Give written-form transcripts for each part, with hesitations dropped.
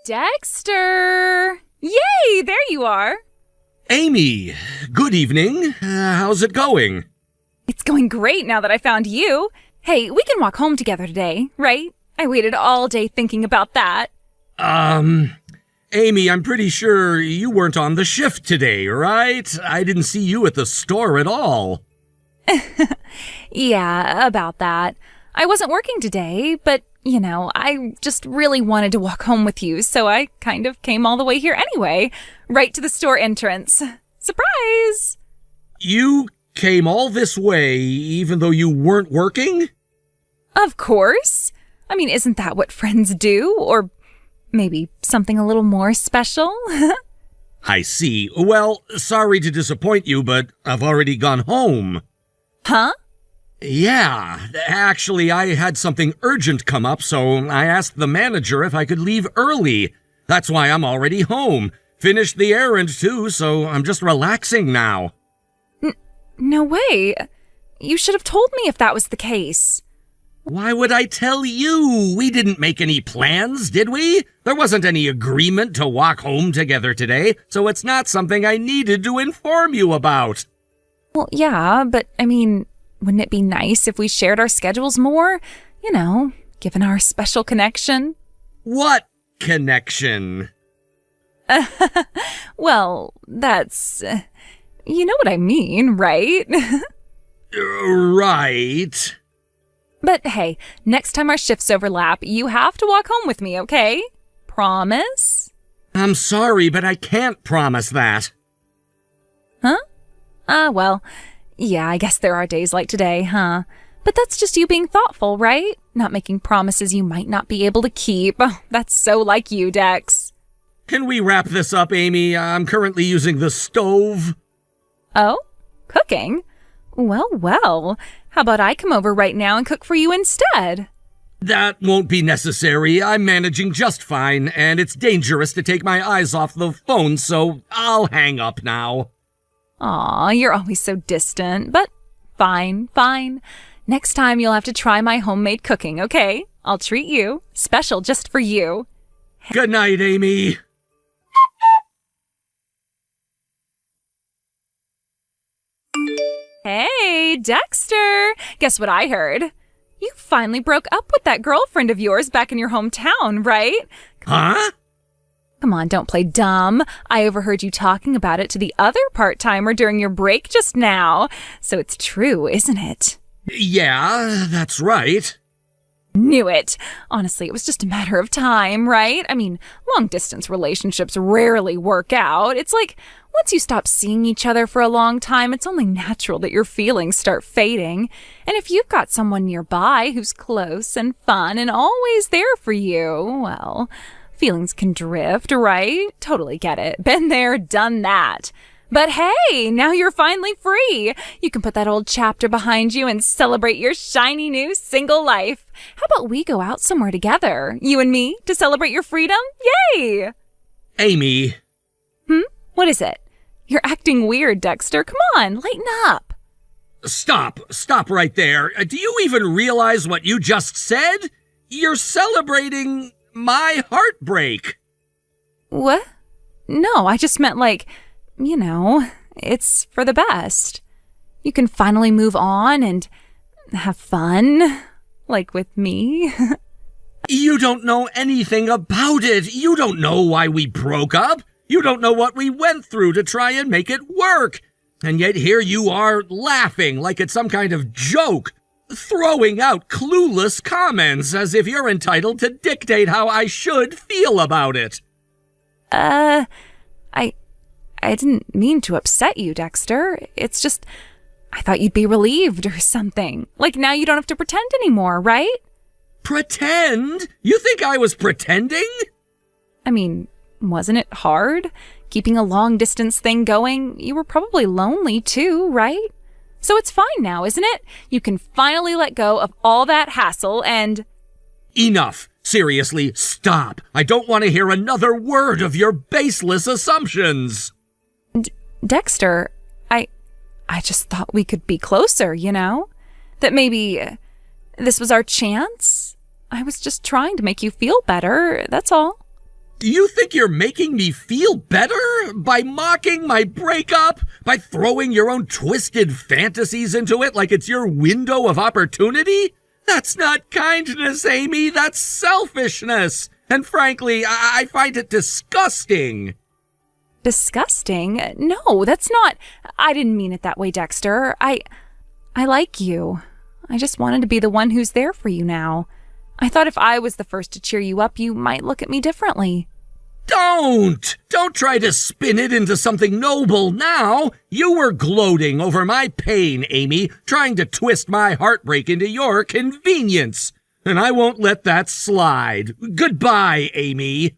Dexter! Yay, there you are. Amy, good evening. How's it going? It's going great now that I found you. Hey, we can walk home together today, right? I waited all day thinking about that. Amy, I'm pretty sure you weren't on the shift today, right? I didn't see you at the store at all. Yeah, about that. I wasn't working today, but, I just really wanted to walk home with you, so I kind of came all the way here anyway, right to the store entrance. Surprise! You came all this way even though you weren't working? Of course. I mean, isn't that what friends do? Or maybe something a little more special? I see. Well, sorry to disappoint you, but I've already gone home. Huh? Yeah, actually, I had something urgent come up, so I asked the manager if I could leave early. That's why I'm already home. Finished the errand, too, so I'm just relaxing now. No way. You should have told me if that was the case. Why would I tell you? We didn't make any plans, did we? There wasn't any agreement to walk home together today, so it's not something I needed to inform you about. Well, yeah, but wouldn't it be nice if we shared our schedules more? Given our special connection. What connection? Well, that's... you know what I mean, right? Right. But hey, next time our shifts overlap, you have to walk home with me, okay? Promise? I'm sorry, but I can't promise that. Huh? Well, yeah, I guess there are days like today, huh? But that's just you being thoughtful, right? Not making promises you might not be able to keep. Oh, that's so like you, Dex. Can we wrap this up, Amy? I'm currently using the stove. Oh? Cooking? Well. How about I come over right now and cook for you instead? That won't be necessary. I'm managing just fine, and it's dangerous to take my eyes off the phone, so I'll hang up now. Aw, you're always so distant, but fine. Next time you'll have to try my homemade cooking, okay? I'll treat you. Special just for you. Good night, Amy. Hey, Dexter! Guess what I heard? You finally broke up with that girlfriend of yours back in your hometown, right? Huh? Come on, don't play dumb. I overheard you talking about it to the other part-timer during your break just now. So it's true, isn't it? Yeah, that's right. Knew it. Honestly, it was just a matter of time, right? Long-distance relationships rarely work out. It's like, once you stop seeing each other for a long time, it's only natural that your feelings start fading. And if you've got someone nearby who's close and fun and always there for you, well, feelings can drift, right? Totally get it. Been there, done that. But hey, now you're finally free. You can put that old chapter behind you and celebrate your shiny new single life. How about we go out somewhere together, you and me, to celebrate your freedom? Yay! Amy. What is it? You're acting weird, Dexter. Come on, lighten up. Stop right there. Do you even realize what you just said? You're celebrating my heartbreak. What? No, I just meant it's for the best. You can finally move on and have fun, like with me. You don't know anything about it. You don't know why we broke up. You don't know what we went through to try and make it work. And yet here you are laughing like it's some kind of joke, throwing out clueless comments as if you're entitled to dictate how I should feel about it. I didn't mean to upset you, Dexter. It's just, I thought you'd be relieved or something. Like now you don't have to pretend anymore, right? Pretend? You think I was pretending? Wasn't it hard? Keeping a long-distance thing going? You were probably lonely too, right? So it's fine now, isn't it? You can finally let go of all that hassle and... Enough. Seriously, stop. I don't want to hear another word of your baseless assumptions. Dexter, I just thought we could be closer, That maybe this was our chance. I was just trying to make you feel better, that's all. Do you think you're making me feel better by mocking my breakup? By throwing your own twisted fantasies into it like it's your window of opportunity? That's not kindness, Amy. That's selfishness. And frankly, I find it disgusting. Disgusting? No, that's not. I didn't mean it that way, Dexter. I like you. I just wanted to be the one who's there for you now. I thought if I was the first to cheer you up, you might look at me differently. Don't try to spin it into something noble now. You were gloating over my pain, Amy, trying to twist my heartbreak into your convenience. And I won't let that slide. Goodbye, Amy.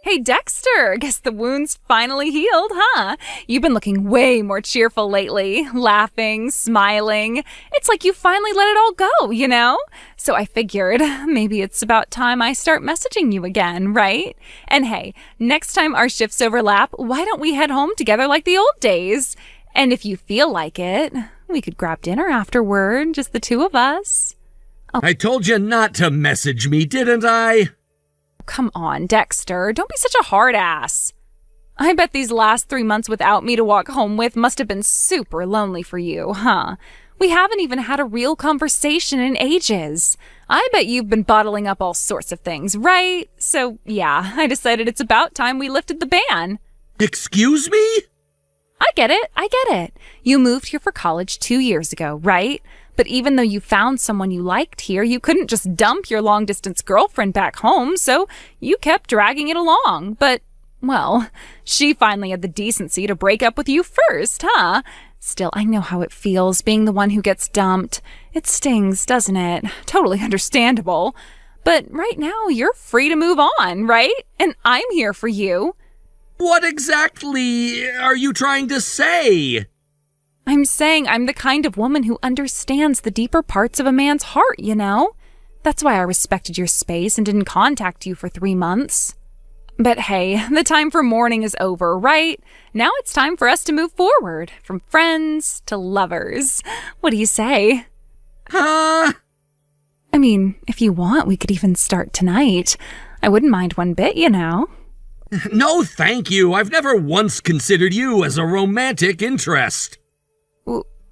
Hey, Dexter, guess the wound's finally healed, huh? You've been looking way more cheerful lately, laughing, smiling. It's like you finally let it all go, you know? So I figured maybe it's about time I start messaging you again, right? And hey, next time our shifts overlap, why don't we head home together like the old days? And if you feel like it, we could grab dinner afterward, just the two of us. Oh. I told you not to message me, didn't I? Come on, Dexter. Don't be such a hard ass. I bet these last 3 months without me to walk home with must have been super lonely for you, huh? We haven't even had a real conversation in ages. I bet you've been bottling up all sorts of things, right? So, yeah, I decided it's about time we lifted the ban. Excuse me? I get it. You moved here for college 2 years ago, right? But even though you found someone you liked here, you couldn't just dump your long-distance girlfriend back home, so you kept dragging it along. But, well, she finally had the decency to break up with you first, huh? Still, I know how it feels being the one who gets dumped. It stings, doesn't it? Totally understandable. But right now, you're free to move on, right? And I'm here for you. What exactly are you trying to say? I'm saying I'm the kind of woman who understands the deeper parts of a man's heart, you know? That's why I respected your space and didn't contact you for 3 months. But hey, the time for mourning is over, right? Now it's time for us to move forward, from friends to lovers. What do you say? Huh? I mean, if you want, we could even start tonight. I wouldn't mind one bit, you know? No, thank you. I've never once considered you as a romantic interest.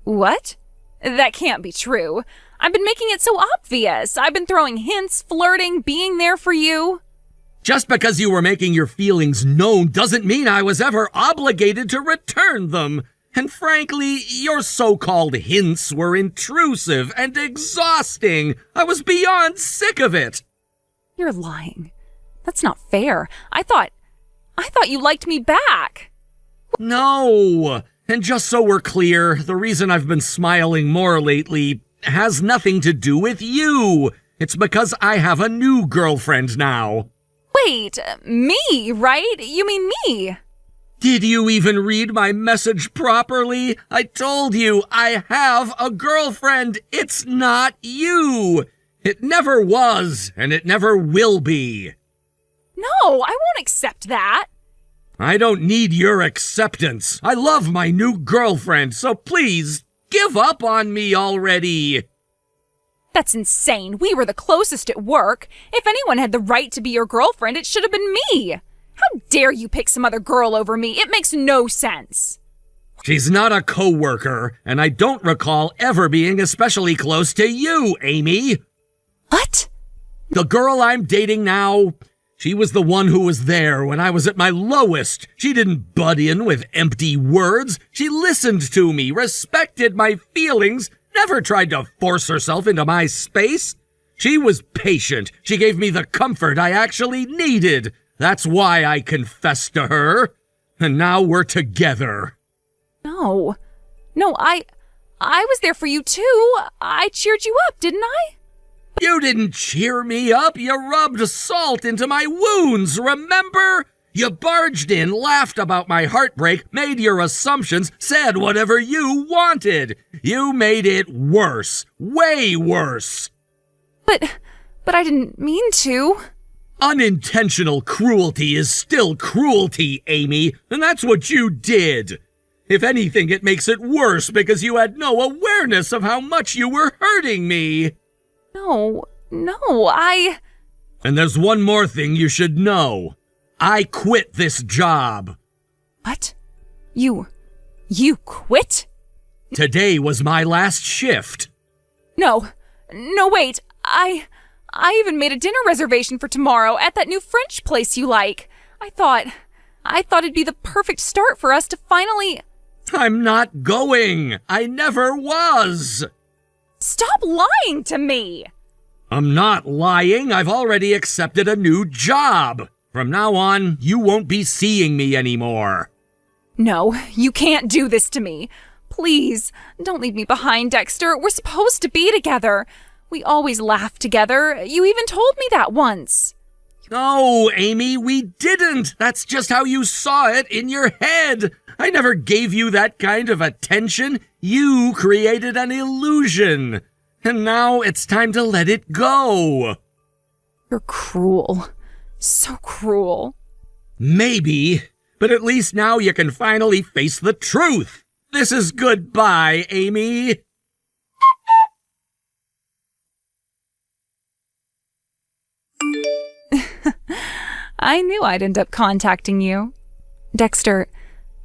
What? That can't be true. I've been making it so obvious. I've been throwing hints, flirting, being there for you. Just because you were making your feelings known doesn't mean I was ever obligated to return them. And frankly, your so-called hints were intrusive and exhausting. I was beyond sick of it. You're lying. That's not fair. I thought you liked me back. No. And just so we're clear, the reason I've been smiling more lately has nothing to do with you. It's because I have a new girlfriend now. Wait, me, right? You mean me? Did you even read my message properly? I told you I have a girlfriend. It's not you. It never was, and it never will be. No, I won't accept that. I don't need your acceptance. I love my new girlfriend, so please, give up on me already. That's insane. We were the closest at work. If anyone had the right to be your girlfriend, it should have been me. How dare you pick some other girl over me? It makes no sense. She's not a coworker, and I don't recall ever being especially close to you, Amy. What? The girl I'm dating now, she was the one who was there when I was at my lowest. She didn't butt in with empty words. She listened to me, respected my feelings, never tried to force herself into my space. She was patient. She gave me the comfort I actually needed. That's why I confessed to her. And now we're together. No, I was there for you too. I cheered you up, didn't I? You didn't cheer me up. You rubbed salt into my wounds, remember? You barged in, laughed about my heartbreak, made your assumptions, said whatever you wanted. You made it worse. Way worse. But I didn't mean to. Unintentional cruelty is still cruelty, Amy, and that's what you did. If anything, it makes it worse because you had no awareness of how much you were hurting me. No, And there's one more thing you should know. I quit this job. What? You quit? Today was my last shift. No, wait. I even made a dinner reservation for tomorrow at that new French place you like. I thought it'd be the perfect start for us to finally... I'm not going. I never was. Stop lying to me. I'm not lying. I've already accepted a new job. From now on, you won't be seeing me anymore. No, you can't do this to me. Please, don't leave me behind, Dexter. We're supposed to be together. We always laugh together. You even told me that once. No, Amy, we didn't. That's just how you saw it in your head. I never gave you that kind of attention. You created an illusion. And now it's time to let it go. You're cruel. So cruel. Maybe, but at least now you can finally face the truth. This is goodbye, Amy. I knew I'd end up contacting you. Dexter,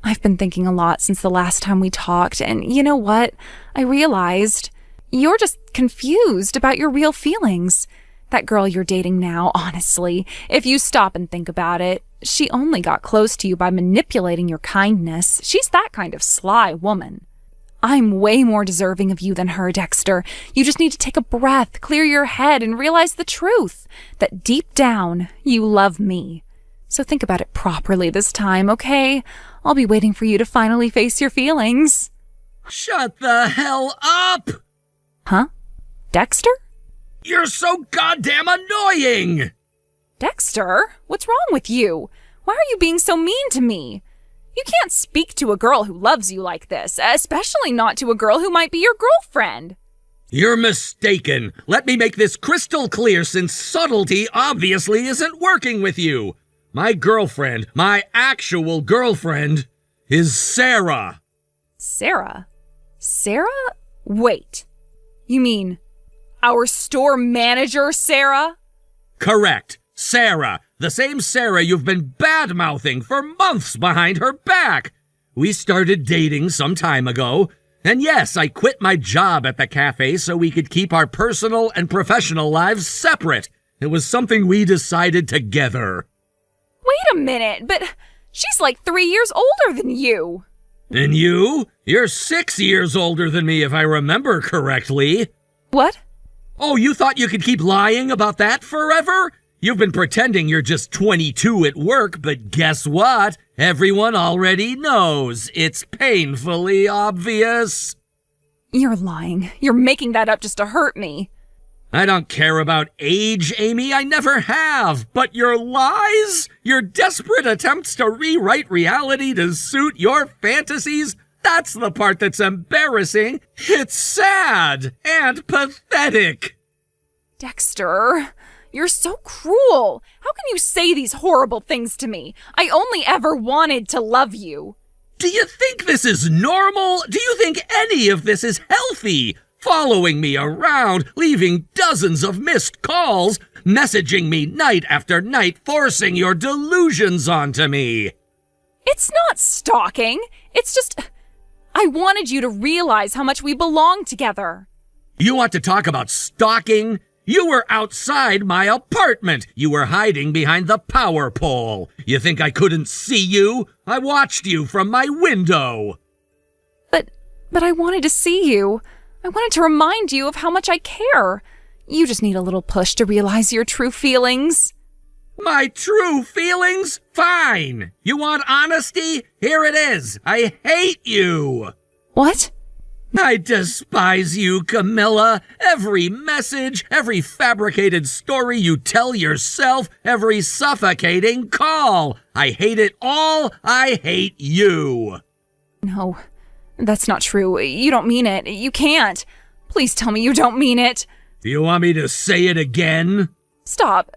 I've been thinking a lot since the last time we talked, and you know what? I realized you're just confused about your real feelings. That girl you're dating now, honestly, if you stop and think about it, she only got close to you by manipulating your kindness. She's that kind of sly woman. I'm way more deserving of you than her, Dexter. You just need to take a breath, clear your head, and realize the truth, that deep down, you love me. So think about it properly this time, okay? I'll be waiting for you to finally face your feelings. Shut the hell up! Huh? Dexter? You're so goddamn annoying! Dexter, what's wrong with you? Why are you being so mean to me? You can't speak to a girl who loves you like this, especially not to a girl who might be your girlfriend. You're mistaken. Let me make this crystal clear, since subtlety obviously isn't working with you. My girlfriend, my actual girlfriend, is Sarah. Sarah? Sarah? Wait. You mean our store manager, Sarah? Correct. Sarah. The same Sarah you've been bad-mouthing for months behind her back. We started dating some time ago. And yes, I quit my job at the cafe so we could keep our personal and professional lives separate. It was something we decided together. Wait a minute, but she's like 3 years older than you. And you? You're 6 years older than me if I remember correctly. What? Oh, you thought you could keep lying about that forever? You've been pretending you're just 22 at work, but guess what? Everyone already knows. It's painfully obvious. You're lying. You're making that up just to hurt me. I don't care about age, Amy. I never have. But your lies? Your desperate attempts to rewrite reality to suit your fantasies? That's the part that's embarrassing. It's sad and pathetic. Dexter, you're so cruel. How can you say these horrible things to me? I only ever wanted to love you. Do you think this is normal? Do you think any of this is healthy? Following me around, leaving dozens of missed calls, messaging me night after night, forcing your delusions onto me. It's not stalking. It's just... I wanted you to realize how much we belong together. You want to talk about stalking? You were outside my apartment. You were hiding behind the power pole. You think I couldn't see you? I watched you from my window. But I wanted to see you. I wanted to remind you of how much I care. You just need a little push to realize your true feelings. My true feelings? Fine. You want honesty? Here it is. I hate you. What? I despise you, Camilla. Every message, every fabricated story you tell yourself, every suffocating call. I hate it all. I hate you. No, that's not true. You don't mean it. You can't. Please tell me you don't mean it. Do you want me to say it again? Stop,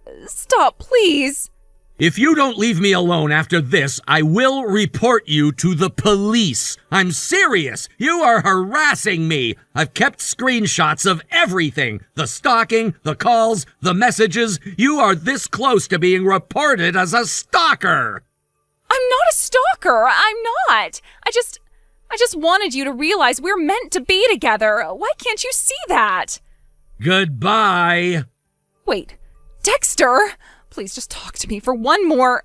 please. If you don't leave me alone after this, I will report you to the police. I'm serious. You are harassing me. I've kept screenshots of everything. The stalking, the calls, the messages. You are this close to being reported as a stalker. I'm not a stalker. I'm not. I just wanted you to realize we're meant to be together. Why can't you see that? Goodbye. Wait, Dexter, please just talk to me for one more.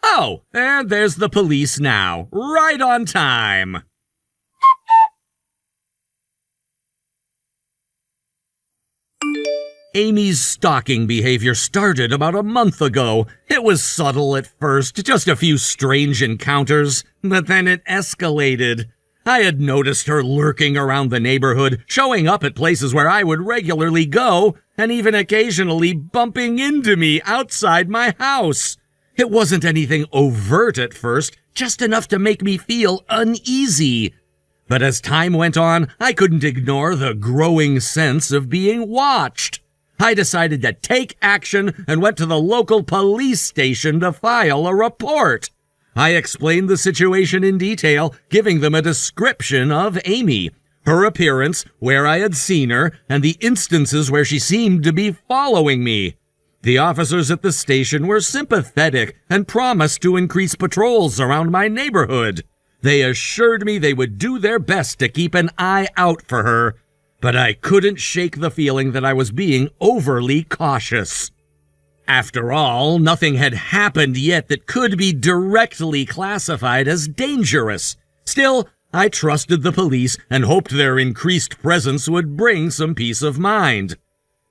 Oh, and there's the police now. Right on time. Amy's stalking behavior started about a month ago. It was subtle at first, just a few strange encounters, but then it escalated. I had noticed her lurking around the neighborhood, showing up at places where I would regularly go, and even occasionally bumping into me outside my house. It wasn't anything overt at first, just enough to make me feel uneasy. But as time went on, I couldn't ignore the growing sense of being watched. I decided to take action and went to the local police station to file a report. I explained the situation in detail, giving them a description of Amy, her appearance, where I had seen her, and the instances where she seemed to be following me. The officers at the station were sympathetic and promised to increase patrols around my neighborhood. They assured me they would do their best to keep an eye out for her, but I couldn't shake the feeling that I was being overly cautious. After all, nothing had happened yet that could be directly classified as dangerous. Still, I trusted the police and hoped their increased presence would bring some peace of mind.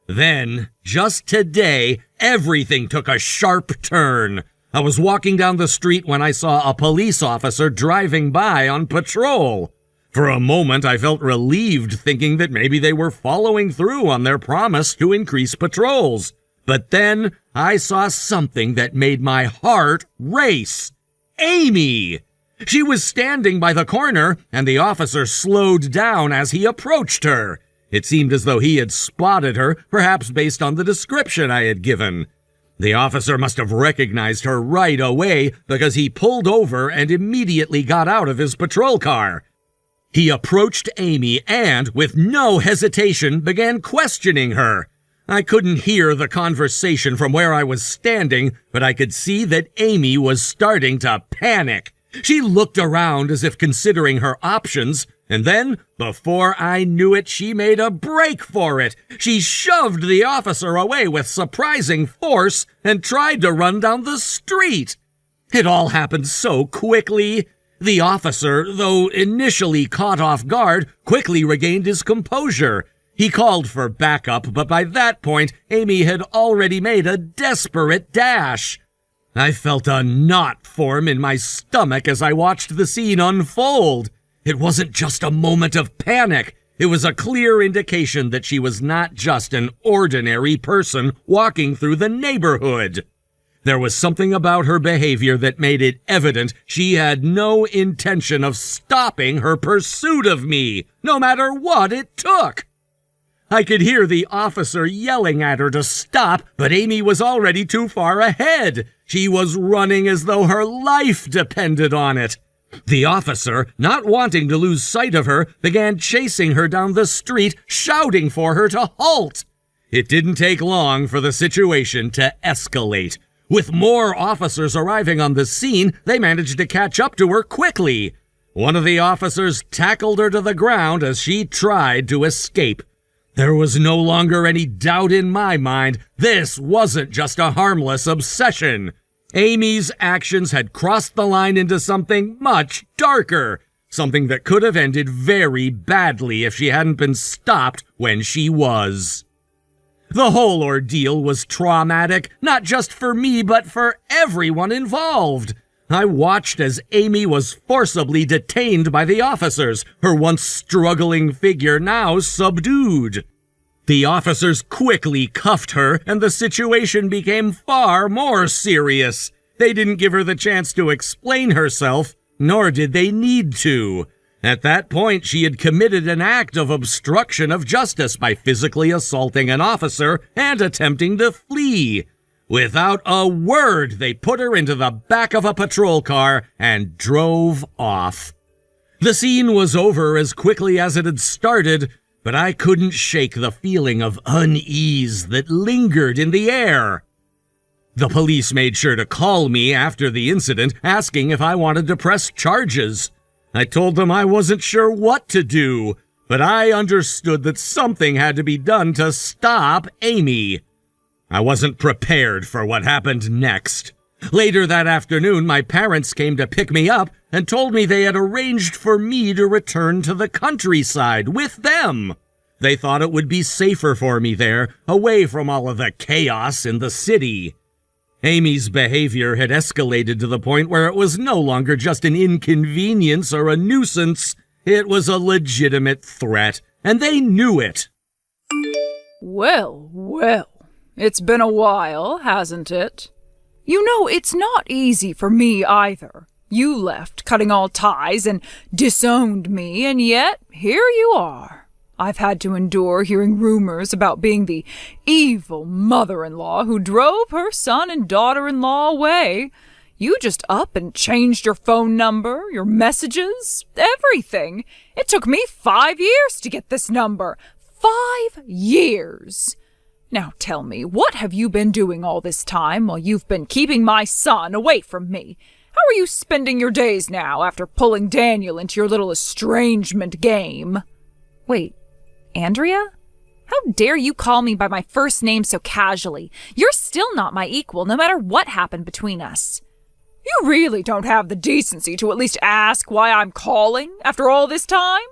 Then, just today, everything took a sharp turn. I was walking down the street when I saw a police officer driving by on patrol. For a moment, I felt relieved, thinking that maybe they were following through on their promise to increase patrols. But then I saw something that made my heart race. Amy! She was standing by the corner, and the officer slowed down as he approached her. It seemed as though he had spotted her, perhaps based on the description I had given. The officer must have recognized her right away because he pulled over and immediately got out of his patrol car. He approached Amy and, with no hesitation, began questioning her. I couldn't hear the conversation from where I was standing, but I could see that Amy was starting to panic. She looked around as if considering her options, and then, before I knew it, she made a break for it. She shoved the officer away with surprising force and tried to run down the street. It all happened so quickly. The officer, though initially caught off guard, quickly regained his composure. He called for backup, but by that point, Amy had already made a desperate dash. I felt a knot form in my stomach as I watched the scene unfold. It wasn't just a moment of panic. It was a clear indication that she was not just an ordinary person walking through the neighborhood. There was something about her behavior that made it evident she had no intention of stopping her pursuit of me, no matter what it took. I could hear the officer yelling at her to stop, but Amy was already too far ahead. She was running as though her life depended on it. The officer, not wanting to lose sight of her, began chasing her down the street, shouting for her to halt. It didn't take long for the situation to escalate. With more officers arriving on the scene, they managed to catch up to her quickly. One of the officers tackled her to the ground as she tried to escape. There was no longer any doubt in my mind. This wasn't just a harmless obsession. Amy's actions had crossed the line into something much darker, something that could have ended very badly if she hadn't been stopped when she was. The whole ordeal was traumatic, not just for me, but for everyone involved. I watched as Amy was forcibly detained by the officers, her once struggling figure now subdued. The officers quickly cuffed her, and the situation became far more serious. They didn't give her the chance to explain herself, nor did they need to. At that point, she had committed an act of obstruction of justice by physically assaulting an officer and attempting to flee. Without a word, they put her into the back of a patrol car and drove off. The scene was over as quickly as it had started, but I couldn't shake the feeling of unease that lingered in the air. The police made sure to call me after the incident, asking if I wanted to press charges. I told them I wasn't sure what to do, but I understood that something had to be done to stop Amy. I wasn't prepared for what happened next. Later that afternoon, my parents came to pick me up and told me they had arranged for me to return to the countryside with them. They thought it would be safer for me there, away from all of the chaos in the city. Amy's behavior had escalated to the point where it was no longer just an inconvenience or a nuisance. It was a legitimate threat, and they knew it. Well, it's been a while, hasn't it? You know, it's not easy for me either. You left, cutting all ties, and disowned me, and yet here you are. I've had to endure hearing rumors about being the evil mother-in-law who drove her son and daughter-in-law away. You just up and changed your phone number, your messages, everything. It took me 5 years to get this number. 5 years. Now tell me, what have you been doing all this time while you've been keeping my son away from me? How are you spending your days now after pulling Daniel into your little estrangement game? Wait, Andrea? How dare you call me by my first name so casually? You're still not my equal, no matter what happened between us. You really don't have the decency to at least ask why I'm calling after all this time?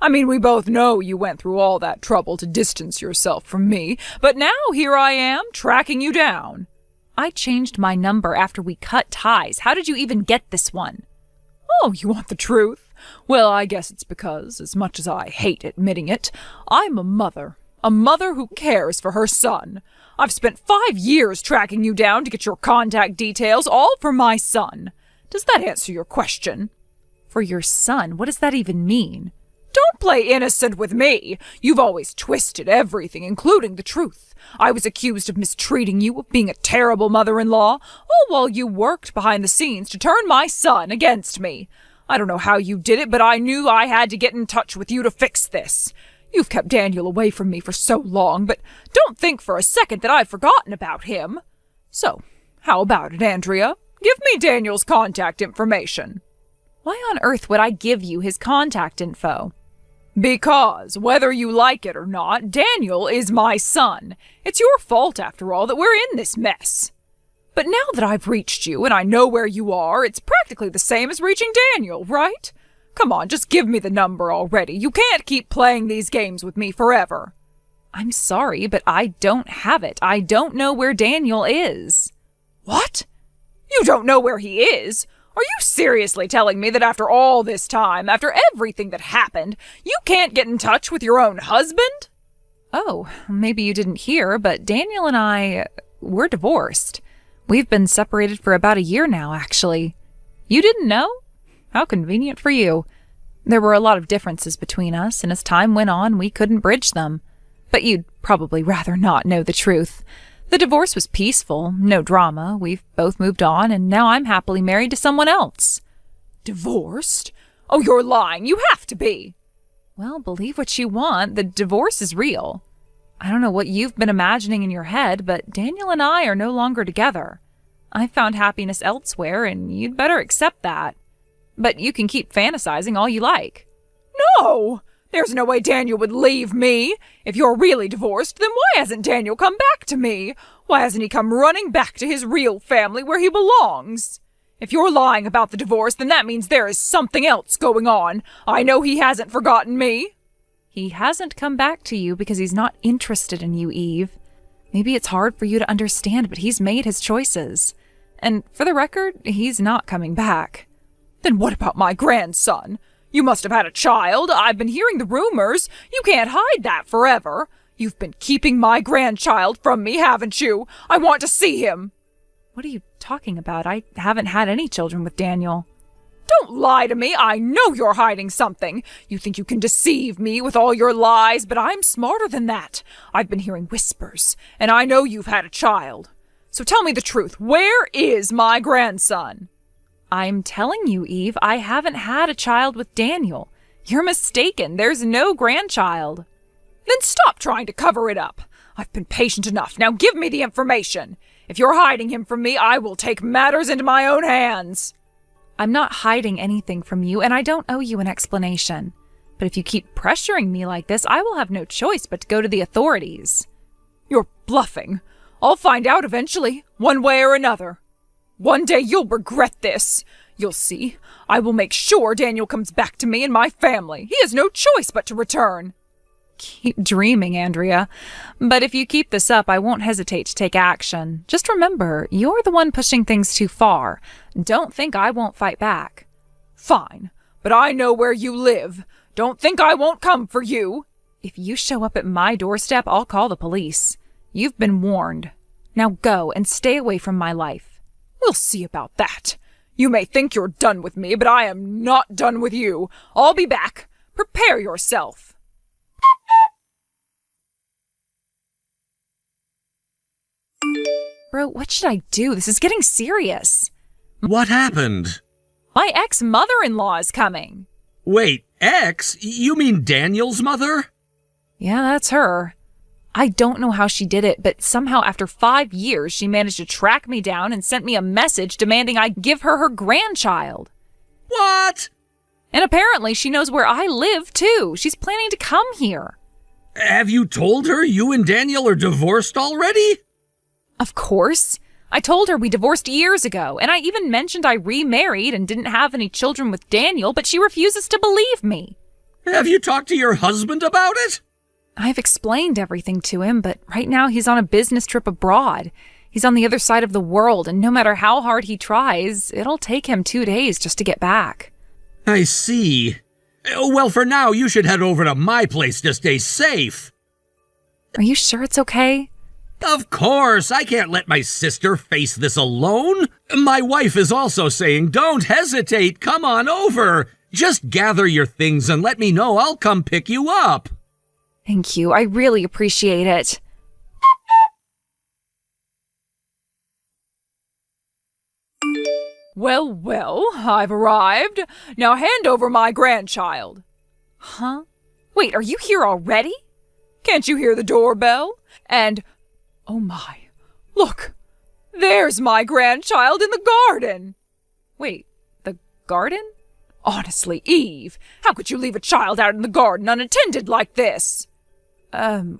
I mean, we both know you went through all that trouble to distance yourself from me, but now here I am, tracking you down. I changed my number after we cut ties. How did you even get this one? Oh, you want the truth? Well, I guess it's because, as much as I hate admitting it, I'm a mother who cares for her son. I've spent 5 years tracking you down to get your contact details, all for my son. Does that answer your question? For your son? What does that even mean? Don't play innocent with me. You've always twisted everything, including the truth. I was accused of mistreating you, of being a terrible mother-in-law, all while you worked behind the scenes to turn my son against me. I don't know how you did it, but I knew I had to get in touch with you to fix this. You've kept Daniel away from me for so long, but don't think for a second that I've forgotten about him. So, how about it, Andrea? Give me Daniel's contact information. Why on earth would I give you his contact info? Because, whether you like it or not, Daniel is my son. It's your fault, after all, that we're in this mess. But now that I've reached you and I know where you are, it's practically the same as reaching Daniel, right? Come on, just give me the number already. You can't keep playing these games with me forever. I'm sorry, but I don't have it. I don't know where Daniel is. What? You don't know where he is? Are you seriously telling me that after all this time, after everything that happened, you can't get in touch with your own husband? Oh, maybe you didn't hear, but Daniel and we're divorced. We've been separated for about a year now, actually. You didn't know? How convenient for you. There were a lot of differences between us, and as time went on, we couldn't bridge them. But you'd probably rather not know the truth. The divorce was peaceful, no drama. We've both moved on, and now I'm happily married to someone else. Divorced? Oh, you're lying. You have to be. Well, believe what you want. The divorce is real. I don't know what you've been imagining in your head, but Daniel and I are no longer together. I found happiness elsewhere, and you'd better accept that. But you can keep fantasizing all you like. No! There's no way Daniel would leave me. If you're really divorced, then why hasn't Daniel come back to me? Why hasn't he come running back to his real family where he belongs? If you're lying about the divorce, then that means there is something else going on. I know he hasn't forgotten me. He hasn't come back to you because he's not interested in you, Eve. Maybe it's hard for you to understand, but he's made his choices. And for the record, he's not coming back. Then what about my grandson? You must have had a child. I've been hearing the rumors. You can't hide that forever. You've been keeping my grandchild from me, haven't you? I want to see him. What are you talking about? I haven't had any children with Daniel. Don't lie to me. I know you're hiding something. You think you can deceive me with all your lies, but I'm smarter than that. I've been hearing whispers, and I know you've had a child. So tell me the truth. Where is my grandson? I'm telling you, Eve, I haven't had a child with Daniel. You're mistaken. There's no grandchild. Then stop trying to cover it up. I've been patient enough. Now give me the information. If you're hiding him from me, I will take matters into my own hands. I'm not hiding anything from you, and I don't owe you an explanation. But if you keep pressuring me like this, I will have no choice but to go to the authorities. You're bluffing. I'll find out eventually, one way or another. One day you'll regret this. You'll see. I will make sure Daniel comes back to me and my family. He has no choice but to return. Keep dreaming, Andrea. But if you keep this up, I won't hesitate to take action. Just remember, you're the one pushing things too far. Don't think I won't fight back. Fine, but I know where you live. Don't think I won't come for you. If you show up at my doorstep, I'll call the police. You've been warned. Now go and stay away from my life. We'll see about that. You may think you're done with me, but I am not done with you. I'll be back. Prepare yourself. Bro, what should I do? This is getting serious. What happened? My ex-mother-in-law is coming. Wait, ex? You mean Daniel's mother? Yeah, that's her. I don't know how she did it, but somehow after 5 years, she managed to track me down and sent me a message demanding I give her her grandchild. What? And apparently she knows where I live, too. She's planning to come here. Have you told her you and Daniel are divorced already? Of course. I told her we divorced years ago, and I even mentioned I remarried and didn't have any children with Daniel, but she refuses to believe me. Have you talked to your husband about it? I've explained everything to him, but right now he's on a business trip abroad. He's on the other side of the world, and no matter how hard he tries, it'll take him 2 days just to get back. I see. Well, for now, you should head over to my place to stay safe. Are you sure it's okay? Of course, I can't let my sister face this alone. My wife is also saying, don't hesitate, come on over. Just gather your things and let me know. I'll come pick you up. Thank you. I really appreciate it. Well, well, I've arrived. Now hand over my grandchild. Huh? Wait, are you here already? Can't you hear the doorbell? And, oh my, look, there's my grandchild in the garden. Wait, the garden? Honestly, Eve, how could you leave a child out in the garden unattended like this?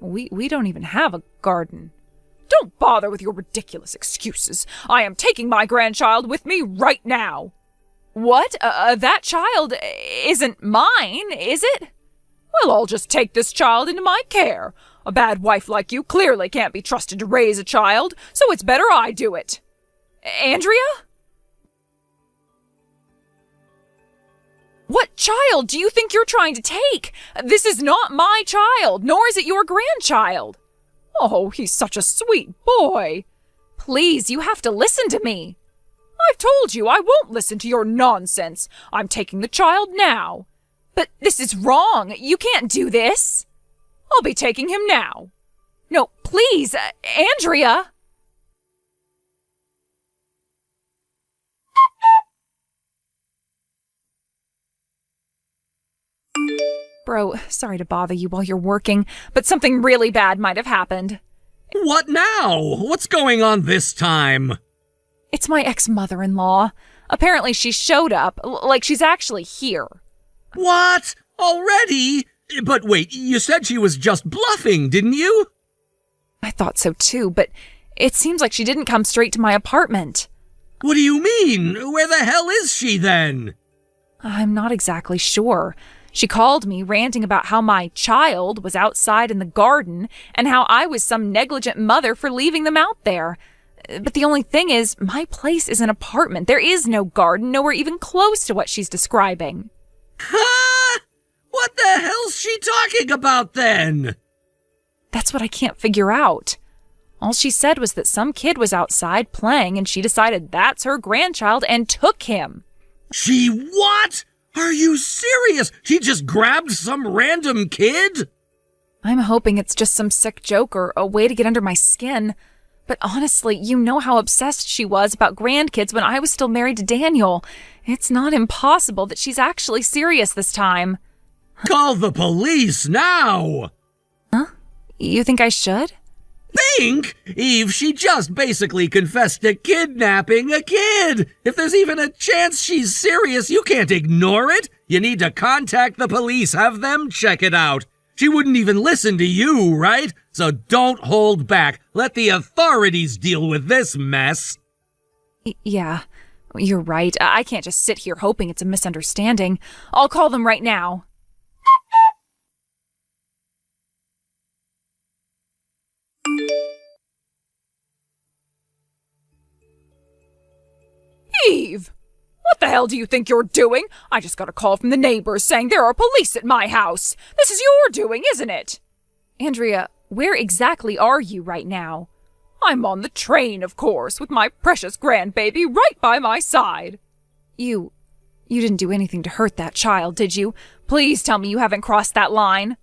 We don't even have a garden. Don't bother with your ridiculous excuses. I am taking my grandchild with me right now. What? That child isn't mine, is it? Well, I'll just take this child into my care. A bad wife like you clearly can't be trusted to raise a child, so it's better I do it. Andrea? What child do you think you're trying to take? This is not my child, nor is it your grandchild. Oh, he's such a sweet boy. Please, you have to listen to me. I've told you I won't listen to your nonsense. I'm taking the child now. But this is wrong. You can't do this. I'll be taking him now. No, please, Andrea. Bro, sorry to bother you while you're working, but something really bad might have happened. What now? What's going on this time? It's my ex-mother-in-law. Apparently she showed up, like she's actually here. What? Already? But wait, you said she was just bluffing, didn't you? I thought so too, but it seems like she didn't come straight to my apartment. What do you mean? Where the hell is she then? I'm not exactly sure. She called me ranting about how my child was outside in the garden and how I was some negligent mother for leaving them out there. But the only thing is, my place is an apartment. There is no garden, nowhere even close to what she's describing. Huh? What the hell's she talking about then? That's what I can't figure out. All she said was that some kid was outside playing and she decided that's her grandchild and took him. She what? Are you serious? She just grabbed some random kid? I'm hoping it's just some sick joke or a way to get under my skin. But honestly, you know how obsessed she was about grandkids when I was still married to Daniel. It's not impossible that she's actually serious this time. Call the police now! Huh? You think I should? Think? Eve, she just basically confessed to kidnapping a kid. If there's even a chance she's serious, you can't ignore it. You need to contact the police, have them check it out. She wouldn't even listen to you, right? So don't hold back. Let the authorities deal with this mess. Yeah, you're right. I can't just sit here hoping it's a misunderstanding. I'll call them right now. Eve! What the hell do you think you're doing? I just got a call from the neighbors saying there are police at my house. This is your doing, isn't it? Andrea, where exactly are you right now? I'm on the train, of course, with my precious grandbaby right by my side. You didn't do anything to hurt that child, did you? Please tell me you haven't crossed that line.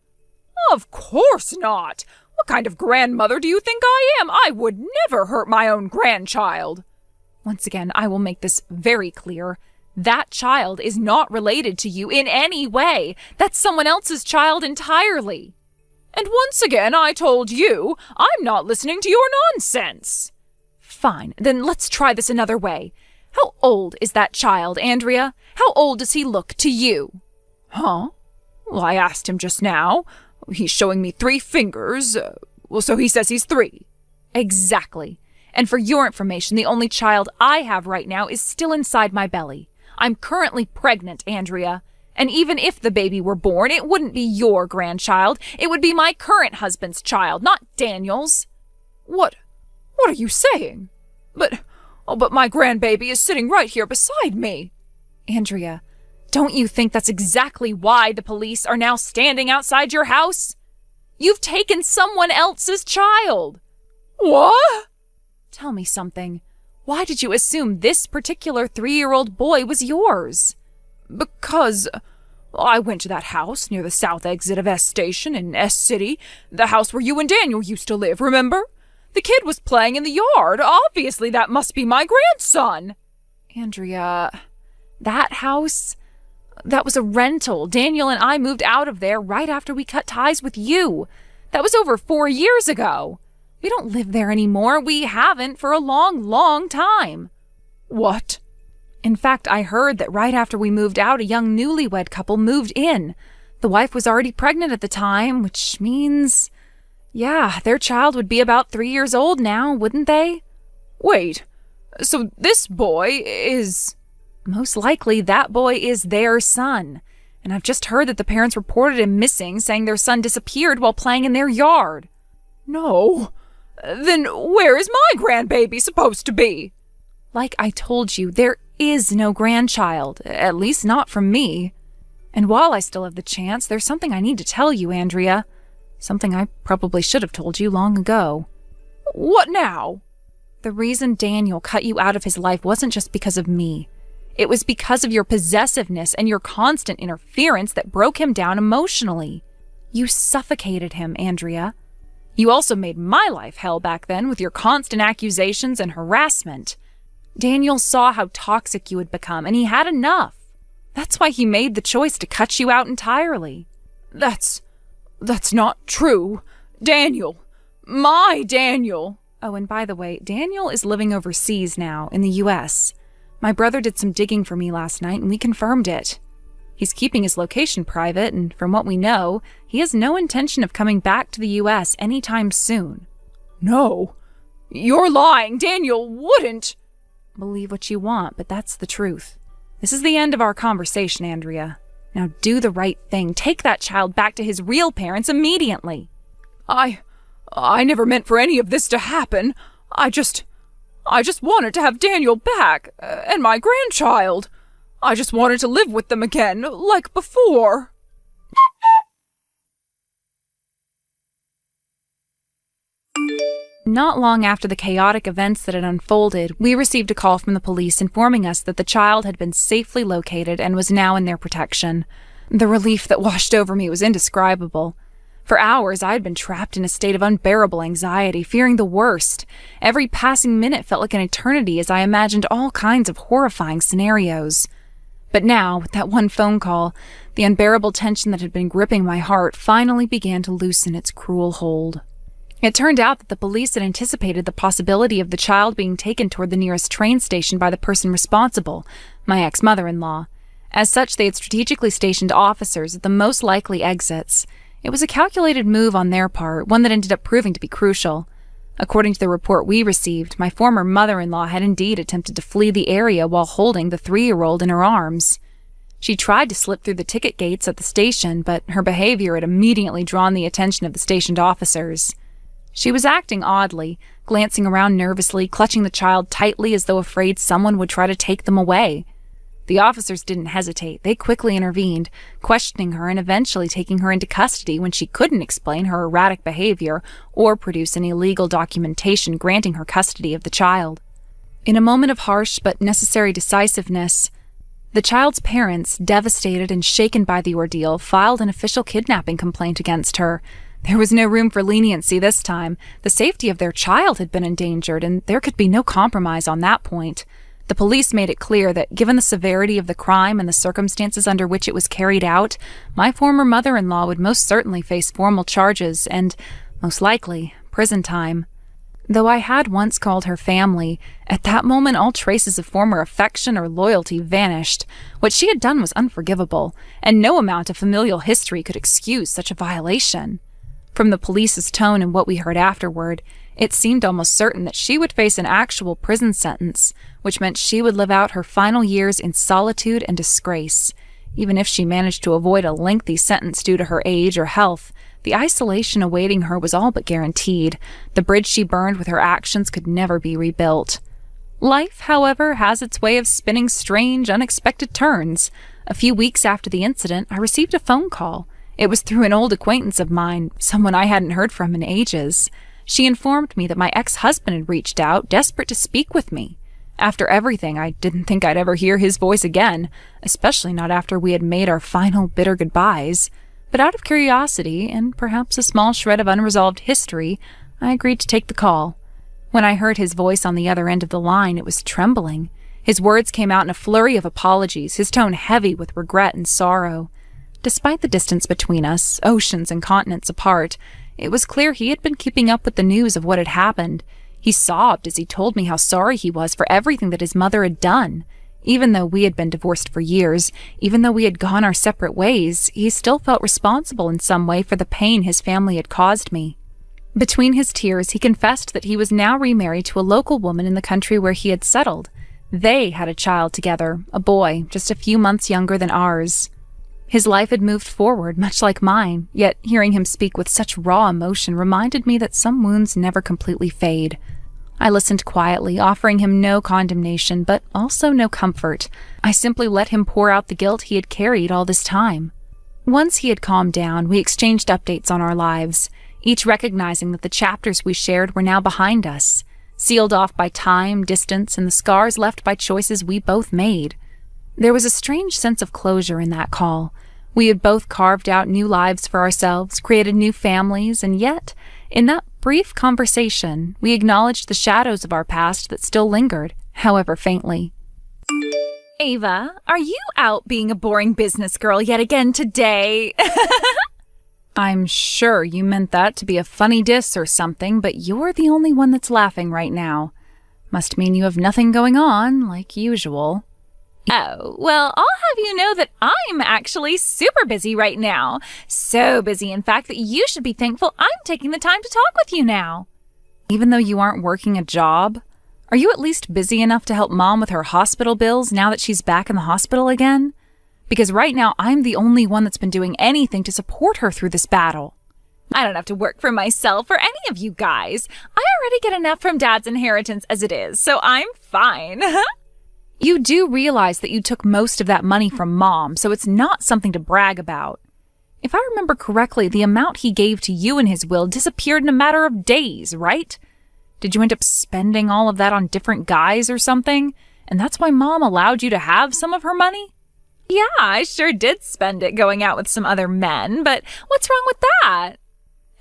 Of course not. What kind of grandmother do you think I am? I would never hurt my own grandchild. Once again, I will make this very clear. That child is not related to you in any way. That's someone else's child entirely. And once again, I told you, I'm not listening to your nonsense. Fine, then let's try this another way. How old is that child, Andrea? How old does he look to you? Huh? Well, I asked him just now. He's showing me 3 fingers. So he says he's 3. Exactly. And for your information, the only child I have right now is still inside my belly. I'm currently pregnant, Andrea. And even if the baby were born, it wouldn't be your grandchild. It would be my current husband's child, not Daniel's. What are you saying? But my grandbaby is sitting right here beside me. Andrea, don't you think that's exactly why the police are now standing outside your house? You've taken someone else's child. What? Tell me something. Why did you assume this particular 3-year-old boy was yours? Because I went to that house near the south exit of S Station in S City, the house where you and Daniel used to live, remember? The kid was playing in the yard. Obviously, that must be my grandson. Andrea, that house, that was a rental. Daniel and I moved out of there right after we cut ties with you. That was over 4 years ago. We don't live there anymore. We haven't for a long, long time. What? In fact, I heard that right after we moved out, a young newlywed couple moved in. The wife was already pregnant at the time, which means, yeah, their child would be about 3 years old now, wouldn't they? Wait, so this boy is... Most likely that boy is their son. And I've just heard that the parents reported him missing, saying their son disappeared while playing in their yard. No. Then where is my grandbaby supposed to be? Like I told you, there is no grandchild, at least not from me. And while I still have the chance, there's something I need to tell you, Andrea. Something I probably should have told you long ago. What now? The reason Daniel cut you out of his life wasn't just because of me. It was because of your possessiveness and your constant interference that broke him down emotionally. You suffocated him, Andrea. You also made my life hell back then with your constant accusations and harassment. Daniel saw how toxic you had become, and he had enough. That's why he made the choice to cut you out entirely. That's not true. Daniel. My Daniel. Oh, and by the way, Daniel is living overseas now, in the U.S. My brother did some digging for me last night, and we confirmed it. He's keeping his location private, and from what we know, he has no intention of coming back to the U.S. anytime soon. No. You're lying. Daniel wouldn't. Believe what you want, but that's the truth. This is the end of our conversation, Andrea. Now do the right thing. Take that child back to his real parents immediately. I never meant for any of this to happen. I just wanted to have Daniel back, and my grandchild. I just wanted to live with them again, like before. Not long after the chaotic events that had unfolded, we received a call from the police informing us that the child had been safely located and was now in their protection. The relief that washed over me was indescribable. For hours, I had been trapped in a state of unbearable anxiety, fearing the worst. Every passing minute felt like an eternity as I imagined all kinds of horrifying scenarios. But now, with that one phone call, the unbearable tension that had been gripping my heart finally began to loosen its cruel hold. It turned out that the police had anticipated the possibility of the child being taken toward the nearest train station by the person responsible, my ex-mother-in-law. As such, they had strategically stationed officers at the most likely exits. It was a calculated move on their part, one that ended up proving to be crucial. According to the report we received, my former mother-in-law had indeed attempted to flee the area while holding the 3-year-old in her arms. She tried to slip through the ticket gates at the station, but her behavior had immediately drawn the attention of the stationed officers. She was acting oddly, glancing around nervously, clutching the child tightly as though afraid someone would try to take them away. The officers didn't hesitate. They quickly intervened, questioning her and eventually taking her into custody when she couldn't explain her erratic behavior or produce any legal documentation granting her custody of the child. In a moment of harsh but necessary decisiveness, the child's parents, devastated and shaken by the ordeal, filed an official kidnapping complaint against her. There was no room for leniency this time. The safety of their child had been endangered, and there could be no compromise on that point. The police made it clear that, given the severity of the crime and the circumstances under which it was carried out, my former mother-in-law would most certainly face formal charges and, most likely, prison time. Though I had once called her family, at that moment all traces of former affection or loyalty vanished. What she had done was unforgivable, and no amount of familial history could excuse such a violation. From the police's tone and what we heard afterward, it seemed almost certain that she would face an actual prison sentence, which meant she would live out her final years in solitude and disgrace. Even if she managed to avoid a lengthy sentence due to her age or health, the isolation awaiting her was all but guaranteed. The bridge she burned with her actions could never be rebuilt. Life, however, has its way of spinning strange, unexpected turns. A few weeks after the incident, I received a phone call. It was through an old acquaintance of mine, someone I hadn't heard from in ages. She informed me that my ex-husband had reached out, desperate to speak with me. After everything, I didn't think I'd ever hear his voice again, especially not after we had made our final bitter goodbyes. But out of curiosity, and perhaps a small shred of unresolved history, I agreed to take the call. When I heard his voice on the other end of the line, it was trembling. His words came out in a flurry of apologies, his tone heavy with regret and sorrow. Despite the distance between us, oceans and continents apart, it was clear he had been keeping up with the news of what had happened. He sobbed as he told me how sorry he was for everything that his mother had done. Even though we had been divorced for years, even though we had gone our separate ways, he still felt responsible in some way for the pain his family had caused me. Between his tears, he confessed that he was now remarried to a local woman in the country where he had settled. They had a child together, a boy, just a few months younger than ours. His life had moved forward, much like mine, yet hearing him speak with such raw emotion reminded me that some wounds never completely fade. I listened quietly, offering him no condemnation, but also no comfort. I simply let him pour out the guilt he had carried all this time. Once he had calmed down, we exchanged updates on our lives, each recognizing that the chapters we shared were now behind us, sealed off by time, distance, and the scars left by choices we both made. There was a strange sense of closure in that call. We had both carved out new lives for ourselves, created new families, and yet, in that brief conversation, we acknowledged the shadows of our past that still lingered, however faintly. Ava, are you out being a boring business girl yet again today? I'm sure you meant that to be a funny diss or something, but you're the only one that's laughing right now. Must mean you have nothing going on, like usual. Oh, well, I'll have you know that I'm actually super busy right now. So busy, in fact, that you should be thankful I'm taking the time to talk with you now. Even though you aren't working a job? Are you at least busy enough to help Mom with her hospital bills now that she's back in the hospital again? Because right now I'm the only one that's been doing anything to support her through this battle. I don't have to work for myself or any of you guys. I already get enough from Dad's inheritance as it is, so I'm fine. You do realize that you took most of that money from Mom, so it's not something to brag about. If I remember correctly, the amount he gave to you in his will disappeared in a matter of days, right? Did you end up spending all of that on different guys or something? And that's why Mom allowed you to have some of her money? Yeah, I sure did spend it going out with some other men, but what's wrong with that?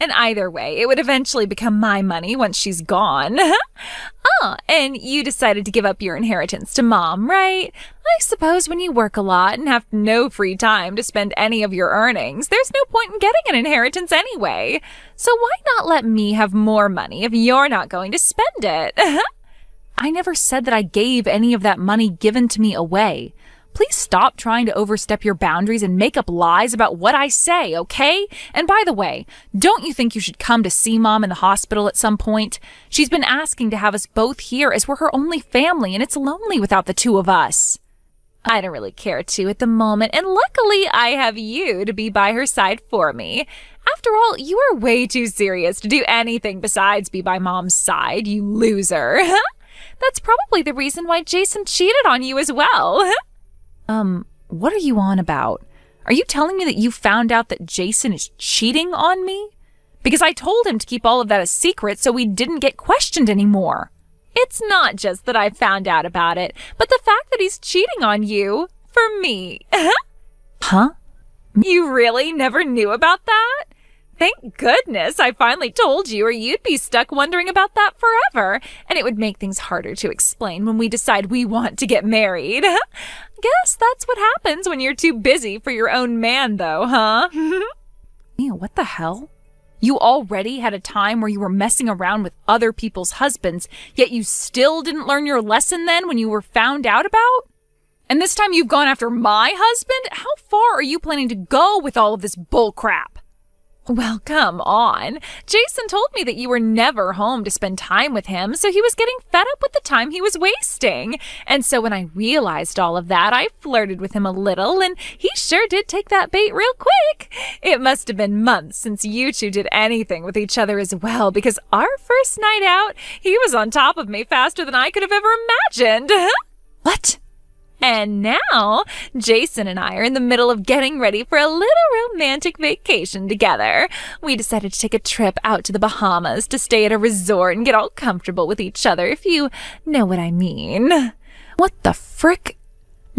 And either way, it would eventually become my money once she's gone. Oh, and you decided to give up your inheritance to Mom, right? I suppose when you work a lot and have no free time to spend any of your earnings, there's no point in getting an inheritance anyway. So why not let me have more money if you're not going to spend it? I never said that I gave any of that money given to me away. Please stop trying to overstep your boundaries and make up lies about what I say, okay? And by the way, don't you think you should come to see Mom in the hospital at some point? She's been asking to have us both here as we're her only family, and it's lonely without the two of us. I don't really care to at the moment, and luckily I have you to be by her side for me. After all, you are way too serious to do anything besides be by Mom's side, you loser. That's probably the reason why Jason cheated on you as well. What are you on about? Are you telling me that you found out that Jason is cheating on me? Because I told him to keep all of that a secret so we didn't get questioned anymore. It's not just that I found out about it, but the fact that he's cheating on you for me. Huh? You really never knew about that? Thank goodness I finally told you, or you'd be stuck wondering about that forever, and it would make things harder to explain when we decide we want to get married. Guess that's what happens when you're too busy for your own man, though, huh? Mia, what the hell? You already had a time where you were messing around with other people's husbands, yet you still didn't learn your lesson then when you were found out about? And this time you've gone after my husband? How far are you planning to go with all of this bull crap? Well, come on. Jason told me that you were never home to spend time with him, so he was getting fed up with the time he was wasting. And so when I realized all of that, I flirted with him a little, and he sure did take that bait real quick. It must have been months since you two did anything with each other as well, because our first night out, he was on top of me faster than I could have ever imagined. What? And now, Jason and I are in the middle of getting ready for a little romantic vacation together. We decided to take a trip out to the Bahamas to stay at a resort and get all comfortable with each other, if you know what I mean. What the frick?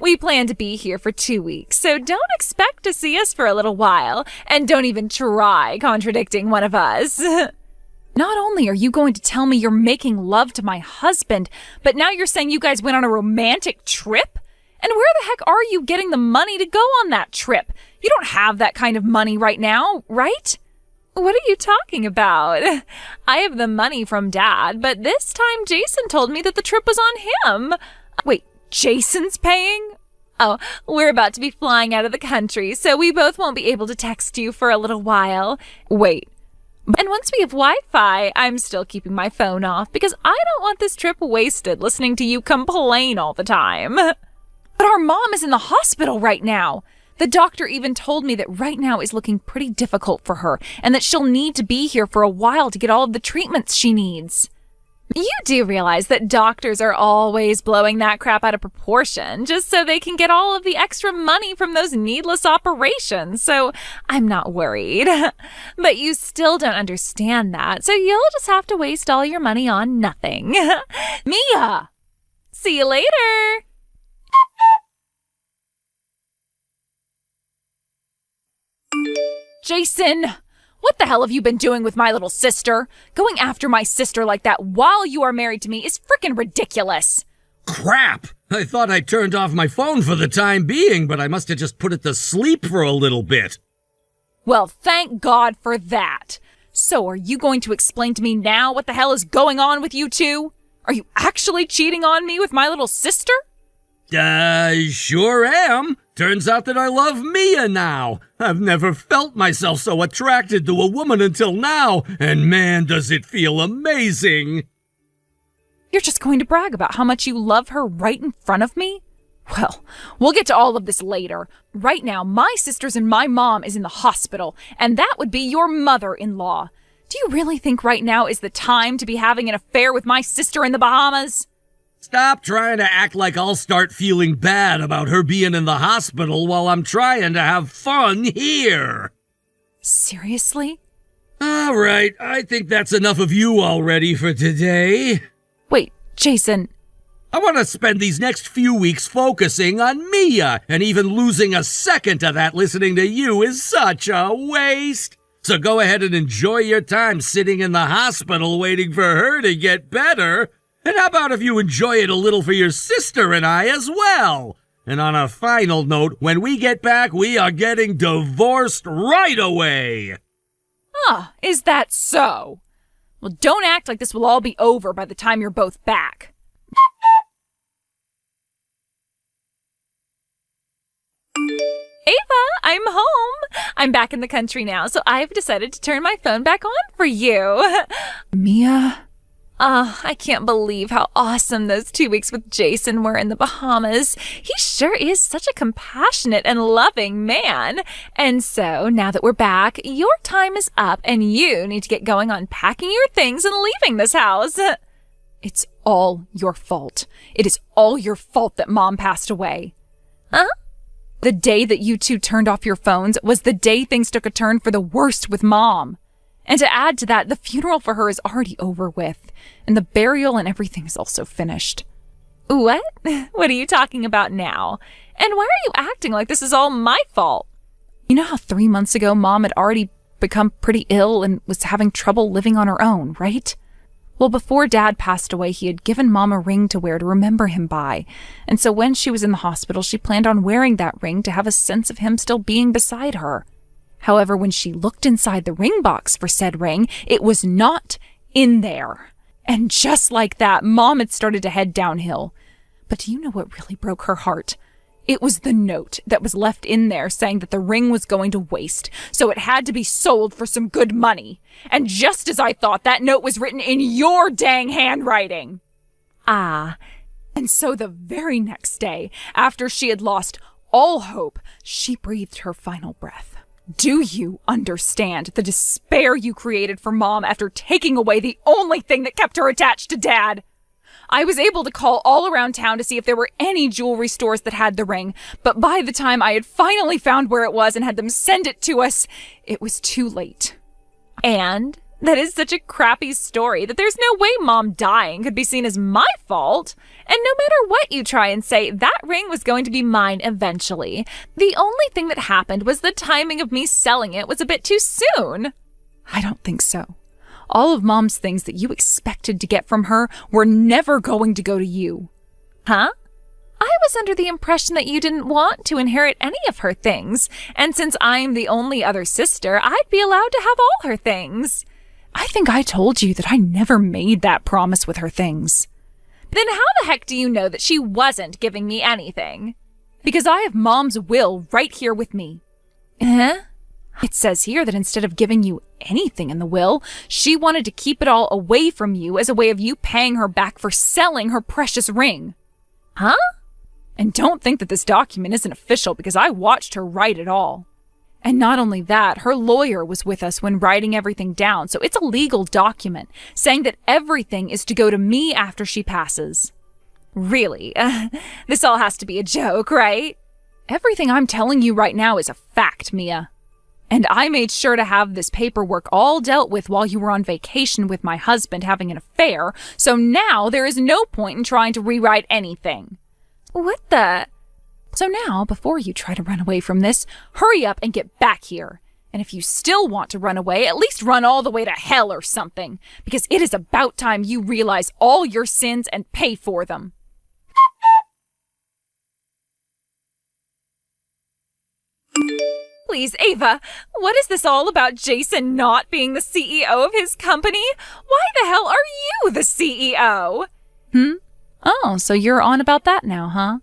We plan to be here for 2 weeks, so don't expect to see us for a little while, and don't even try contradicting one of us. Not only are you going to tell me you're making love to my husband, but now you're saying you guys went on a romantic trip? And where the heck are you getting the money to go on that trip? You don't have that kind of money right now, right? What are you talking about? I have the money from Dad, but this time Jason told me that the trip was on him. Wait, Jason's paying? Oh, we're about to be flying out of the country, so we both won't be able to text you for a little while. Wait. And once we have Wi-Fi, I'm still keeping my phone off because I don't want this trip wasted listening to you complain all the time. But our mom is in the hospital right now. The doctor even told me that right now is looking pretty difficult for her and that she'll need to be here for a while to get all of the treatments she needs. You do realize that doctors are always blowing that crap out of proportion just so they can get all of the extra money from those needless operations, so I'm not worried. But you still don't understand that, so you'll just have to waste all your money on nothing. Mia! See you later! Jason! What the hell have you been doing with my little sister? Going after my sister like that while you are married to me is freaking ridiculous. Crap! I thought I turned off my phone for the time being, but I must have just put it to sleep for a little bit. Well, thank God for that. So are you going to explain to me now what the hell is going on with you two? Are you actually cheating on me with my little sister? Sure am. Turns out that I love Mia now. I've never felt myself so attracted to a woman until now, and man, does it feel amazing. You're just going to brag about how much you love her right in front of me? Well, we'll get to all of this later. Right now, my sisters and my mom is in the hospital, and that would be your mother-in-law. Do you really think right now is the time to be having an affair with my sister in the Bahamas? Stop trying to act like I'll start feeling bad about her being in the hospital while I'm trying to have fun here. Seriously? All right, I think that's enough of you already for today. Wait, Jason. I want to spend these next few weeks focusing on Mia, and even losing a second of that listening to you is such a waste. So go ahead and enjoy your time sitting in the hospital waiting for her to get better. And how about if you enjoy it a little for your sister and I as well? And on a final note, when we get back, we are getting divorced right away. Oh, is that so? Well, don't act like this will all be over by the time you're both back. Ava, I'm home. I'm back in the country now, so I've decided to turn my phone back on for you. Mia? I can't believe how awesome those 2 weeks with Jason were in the Bahamas. He sure is such a compassionate and loving man. And so, now that we're back, your time is up and you need to get going on packing your things and leaving this house. It's all your fault. It is all your fault that Mom passed away. Huh? The day that you two turned off your phones was the day things took a turn for the worst with Mom. And to add to that, the funeral for her is already over with, and the burial and everything is also finished. What? What are you talking about now? And why are you acting like this is all my fault? You know how 3 months ago Mom had already become pretty ill and was having trouble living on her own, right? Well, before Dad passed away, he had given Mom a ring to wear to remember him by. And so when she was in the hospital, she planned on wearing that ring to have a sense of him still being beside her. However, when she looked inside the ring box for said ring, it was not in there. And just like that, Mom had started to head downhill. But do you know what really broke her heart? It was the note that was left in there saying that the ring was going to waste, so it had to be sold for some good money. And just as I thought, that note was written in your dang handwriting. And so the very next day, after she had lost all hope, she breathed her final breath. Do you understand the despair you created for Mom after taking away the only thing that kept her attached to Dad? I was able to call all around town to see if there were any jewelry stores that had the ring, but by the time I had finally found where it was and had them send it to us, it was too late. And that is such a crappy story that there's no way Mom dying could be seen as my fault. And no matter what you try and say, that ring was going to be mine eventually. The only thing that happened was the timing of me selling it was a bit too soon. I don't think so. All of Mom's things that you expected to get from her were never going to go to you. Huh? I was under the impression that you didn't want to inherit any of her things, and since I'm the only other sister, I'd be allowed to have all her things. I think I told you that I never made that promise with her things. Then how the heck do you know that she wasn't giving me anything? Because I have Mom's will right here with me. It says here that instead of giving you anything in the will, she wanted to keep it all away from you as a way of you paying her back for selling her precious ring. Huh? And don't think that this document isn't official because I watched her write it all. And not only that, her lawyer was with us when writing everything down, so it's a legal document saying that everything is to go to me after she passes. Really? This all has to be a joke, right? Everything I'm telling you right now is a fact, Mia. And I made sure to have this paperwork all dealt with while you were on vacation with my husband having an affair, so now there is no point in trying to rewrite anything. What the... So now, before you try to run away from this, hurry up and get back here. And if you still want to run away, at least run all the way to hell or something, because it is about time you realize all your sins and pay for them. Please, Ava, what is this all about Jason not being the CEO of his company? Why the hell are you the CEO? Oh, so you're on about that now, huh?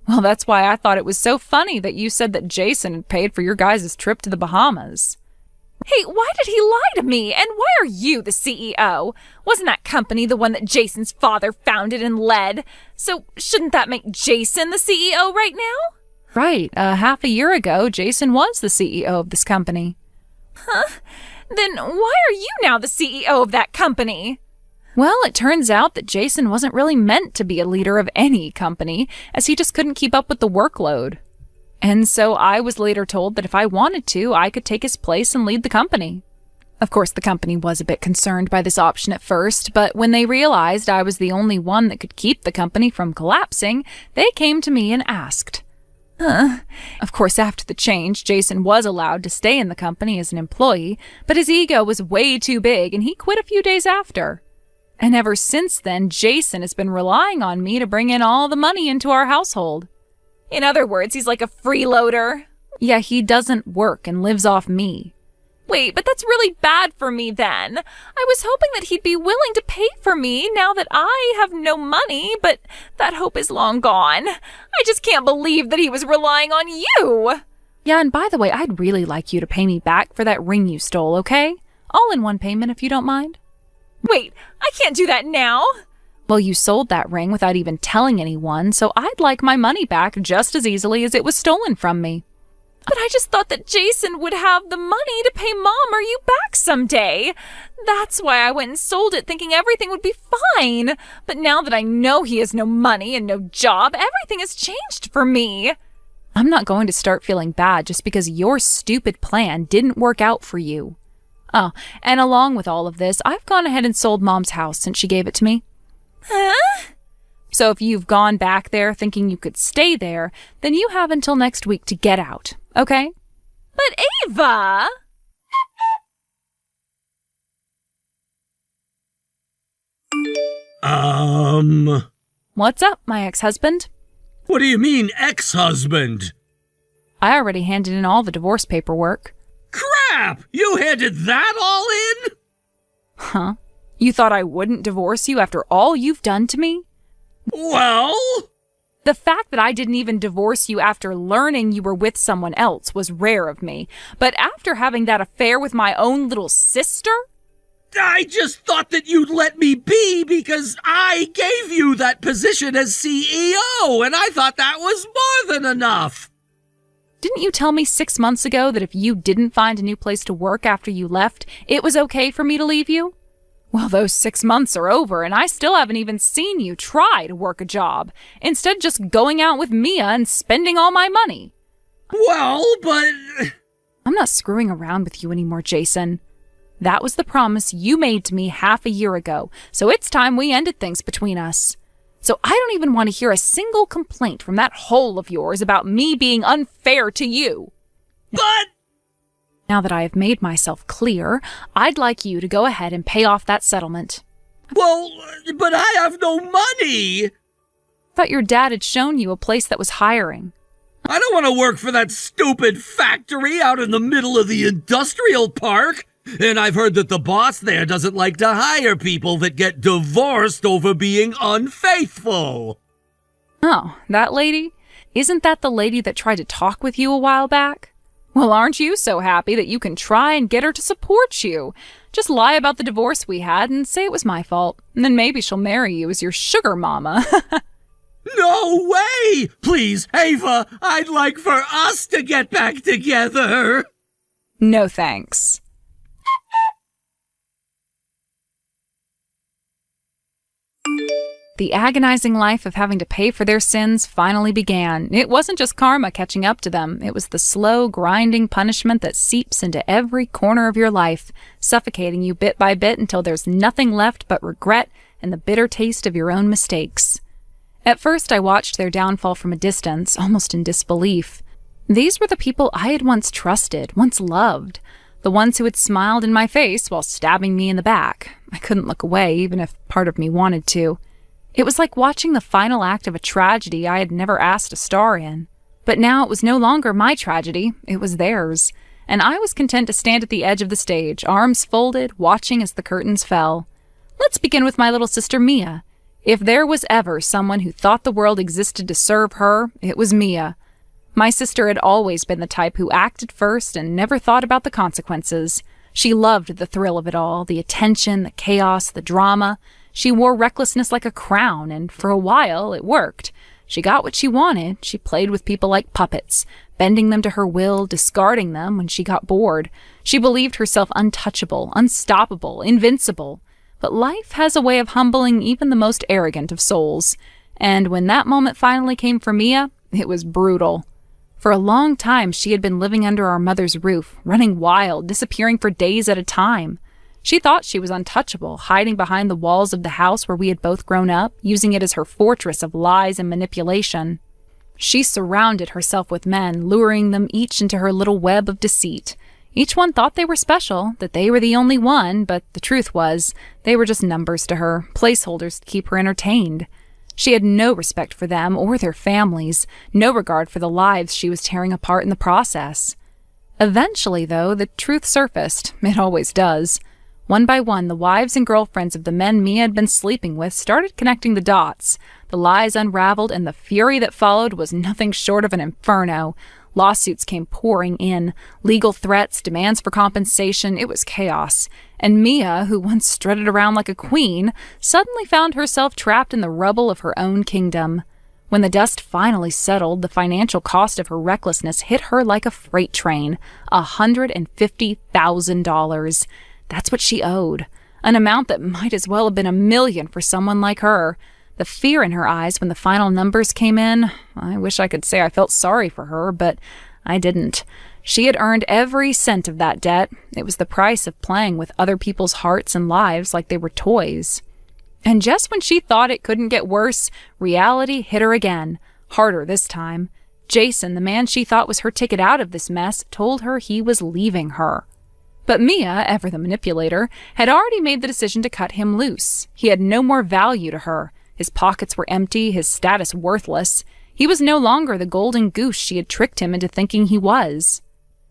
Well, that's why I thought it was so funny that you said that Jason had paid for your guys' trip to the Bahamas. Hey, why did he lie to me? And why are you the CEO? Wasn't that company the one that Jason's father founded and led? So shouldn't that make Jason the CEO right now? Right. Half a year ago, Jason was the CEO of this company. Huh? Then why are you now the CEO of that company? Well, it turns out that Jason wasn't really meant to be a leader of any company, as he just couldn't keep up with the workload. And so I was later told that if I wanted to, I could take his place and lead the company. Of course, the company was a bit concerned by this option at first, but when they realized I was the only one that could keep the company from collapsing, they came to me and asked. Of course, after the change, Jason was allowed to stay in the company as an employee, but his ego was way too big and he quit a few days after. And ever since then, Jason has been relying on me to bring in all the money into our household. In other words, he's like a freeloader. Yeah, he doesn't work and lives off me. Wait, but that's really bad for me then. I was hoping that he'd be willing to pay for me now that I have no money, but that hope is long gone. I just can't believe that he was relying on you. Yeah, and by the way, I'd really like you to pay me back for that ring you stole, okay? All in one payment if you don't mind. Wait, I can't do that now. Well, you sold that ring without even telling anyone, so I'd like my money back just as easily as it was stolen from me. But I just thought that Jason would have the money to pay Mom or you back someday. That's why I went and sold it thinking everything would be fine. But now that I know he has no money and no job, everything has changed for me. I'm not going to start feeling bad just because your stupid plan didn't work out for you. Oh, and along with all of this, I've gone ahead and sold Mom's house since she gave it to me. Huh? So if you've gone back there thinking you could stay there, then you have until next week to get out, okay? But Ava! What's up, my ex-husband? What do you mean, ex-husband? I already handed in all the divorce paperwork. Crap! You handed that all in? Huh? You thought I wouldn't divorce you after all you've done to me? Well? The fact that I didn't even divorce you after learning you were with someone else was rare of me. But after having that affair with my own little sister? I just thought that you'd let me be because I gave you that position as CEO, and I thought that was more than enough. Didn't you tell me 6 months ago that if you didn't find a new place to work after you left, it was okay for me to leave you? Well, those 6 months are over, and I still haven't even seen you try to work a job. Instead, just going out with Mia and spending all my money. Well, but... I'm not screwing around with you anymore, Jason. That was the promise you made to me half a year ago, so it's time we ended things between us. So I don't even want to hear a single complaint from that hole of yours about me being unfair to you. But... Now that I have made myself clear, I'd like you to go ahead and pay off that settlement. Well, but I have no money! Thought your dad had shown you a place that was hiring. I don't want to work for that stupid factory out in the middle of the industrial park. And I've heard that the boss there doesn't like to hire people that get divorced over being unfaithful. Oh, that lady? Isn't that the lady that tried to talk with you a while back? Well, aren't you so happy that you can try and get her to support you? Just lie about the divorce we had and say it was my fault, and then maybe she'll marry you as your sugar mama. No way! Please, Ava, I'd like for us to get back together. No thanks. The agonizing life of having to pay for their sins finally began. It wasn't just karma catching up to them. It was the slow, grinding punishment that seeps into every corner of your life, suffocating you bit by bit until there's nothing left but regret and the bitter taste of your own mistakes. At first, I watched their downfall from a distance, almost in disbelief. These were the people I had once trusted, once loved. The ones who had smiled in my face while stabbing me in the back. I couldn't look away, even if part of me wanted to. It was like watching the final act of a tragedy I had never asked to star in. But now it was no longer my tragedy, it was theirs. And I was content to stand at the edge of the stage, arms folded, watching as the curtains fell. Let's begin with my little sister Mia. If there was ever someone who thought the world existed to serve her, it was Mia. My sister had always been the type who acted first and never thought about the consequences. She loved the thrill of it all, the attention, the chaos, the drama. She wore recklessness like a crown, and for a while it worked. She got what she wanted. She played with people like puppets, bending them to her will, discarding them when she got bored. She believed herself untouchable, unstoppable, invincible. But life has a way of humbling even the most arrogant of souls. And when that moment finally came for Mia, it was brutal. For a long time, she had been living under our mother's roof, running wild, disappearing for days at a time. She thought she was untouchable, hiding behind the walls of the house where we had both grown up, using it as her fortress of lies and manipulation. She surrounded herself with men, luring them each into her little web of deceit. Each one thought they were special, that they were the only one, but the truth was, they were just numbers to her, placeholders to keep her entertained. She had no respect for them or their families, no regard for the lives she was tearing apart in the process. Eventually, though, the truth surfaced. It always does. One by one, the wives and girlfriends of the men Mia had been sleeping with started connecting the dots. The lies unraveled, and the fury that followed was nothing short of an inferno. Lawsuits came pouring in, legal threats, demands for compensation. It was chaos. And Mia, who once strutted around like a queen, suddenly found herself trapped in the rubble of her own kingdom. When the dust finally settled, the financial cost of her recklessness hit her like a freight train. $150,000. That's what she owed. An amount that might as well have been $1 million for someone like her. The fear in her eyes when the final numbers came in, I wish I could say I felt sorry for her, but I didn't. She had earned every cent of that debt. It was the price of playing with other people's hearts and lives like they were toys. And just when she thought it couldn't get worse, reality hit her again. Harder this time. Jason, the man she thought was her ticket out of this mess, told her he was leaving her. But Mia, ever the manipulator, had already made the decision to cut him loose. He had no more value to her. His pockets were empty, his status worthless. He was no longer the golden goose she had tricked him into thinking he was.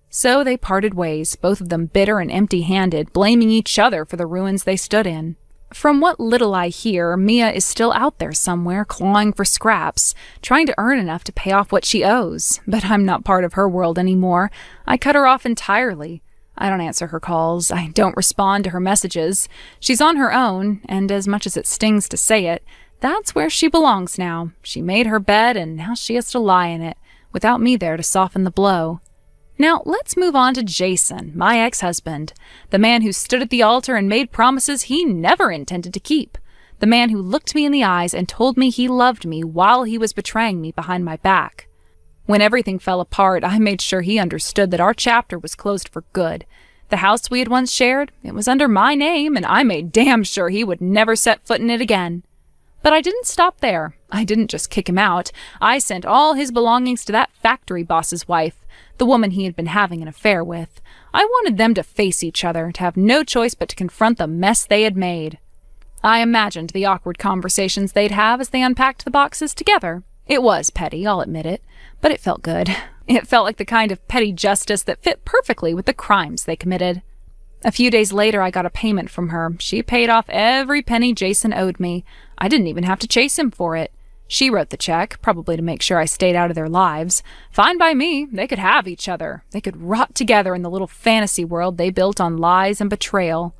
So they parted ways, both of them bitter and empty-handed, blaming each other for the ruins they stood in. From what little I hear, Mia is still out there somewhere, clawing for scraps, trying to earn enough to pay off what she owes. But I'm not part of her world anymore. I cut her off entirely. I don't answer her calls. I don't respond to her messages. She's on her own, and as much as it stings to say it, that's where she belongs now. She made her bed, and now she has to lie in it, without me there to soften the blow. Now, let's move on to Jason, my ex-husband, the man who stood at the altar and made promises he never intended to keep, the man who looked me in the eyes and told me he loved me while he was betraying me behind my back. When everything fell apart, I made sure he understood that our chapter was closed for good. The house we had once shared, it was under my name, and I made damn sure he would never set foot in it again. But I didn't stop there. I didn't just kick him out. I sent all his belongings to that factory boss's wife, the woman he had been having an affair with. I wanted them to face each other, to have no choice but to confront the mess they had made. I imagined the awkward conversations they'd have as they unpacked the boxes together. It was petty, I'll admit it, but it felt good. It felt like the kind of petty justice that fit perfectly with the crimes they committed. A few days later, I got a payment from her. She paid off every penny Jason owed me. I didn't even have to chase him for it. She wrote the check, probably to make sure I stayed out of their lives. Fine by me. They could have each other. They could rot together in the little fantasy world they built on lies and betrayal.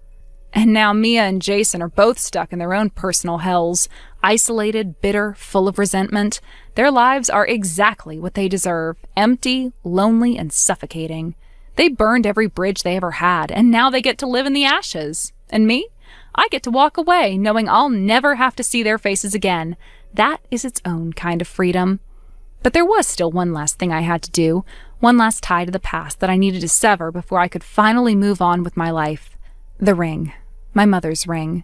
And now Mia and Jason are both stuck in their own personal hells. Isolated, bitter, full of resentment. Their lives are exactly what they deserve. Empty, lonely, and suffocating. They burned every bridge they ever had, and now they get to live in the ashes. And me? I get to walk away, knowing I'll never have to see their faces again. That is its own kind of freedom. But there was still one last thing I had to do, one last tie to the past that I needed to sever before I could finally move on with my life. The ring. My mother's ring.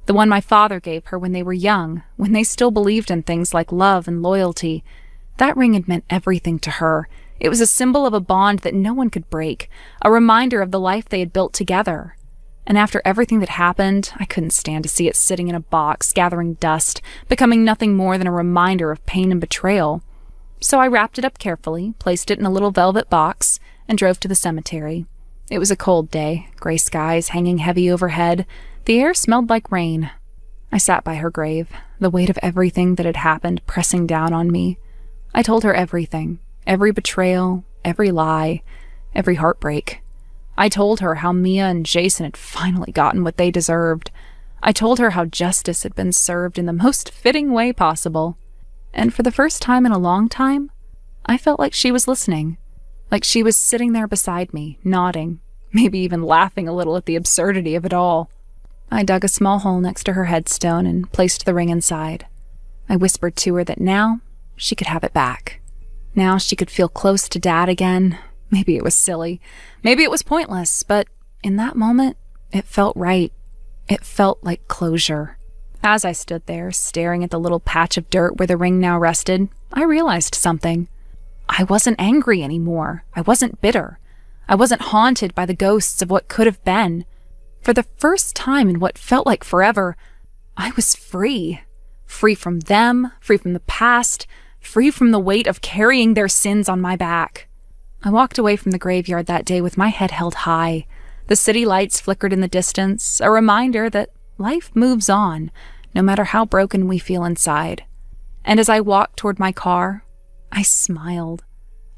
The one my father gave her when they were young, when they still believed in things like love and loyalty. That ring had meant everything to her. It was a symbol of a bond that no one could break, a reminder of the life they had built together. And after everything that happened, I couldn't stand to see it sitting in a box, gathering dust, becoming nothing more than a reminder of pain and betrayal. So I wrapped it up carefully, placed it in a little velvet box, and drove to the cemetery. It was a cold day, gray skies hanging heavy overhead. The air smelled like rain. I sat by her grave, the weight of everything that had happened pressing down on me. I told her everything, every betrayal, every lie, every heartbreak. I told her how Mia and Jason had finally gotten what they deserved. I told her how justice had been served in the most fitting way possible. And for the first time in a long time, I felt like she was listening. Like she was sitting there beside me, nodding, maybe even laughing a little at the absurdity of it all. I dug a small hole next to her headstone and placed the ring inside. I whispered to her that now she could have it back. Now she could feel close to Dad again. Maybe it was silly. Maybe it was pointless, but in that moment, it felt right. It felt like closure. As I stood there, staring at the little patch of dirt where the ring now rested, I realized something. I wasn't angry anymore. I wasn't bitter. I wasn't haunted by the ghosts of what could have been. For the first time in what felt like forever, I was free. Free from them, free from the past, free from the weight of carrying their sins on my back. I walked away from the graveyard that day with my head held high. The city lights flickered in the distance, a reminder that life moves on, no matter how broken we feel inside. And as I walked toward my car, I smiled.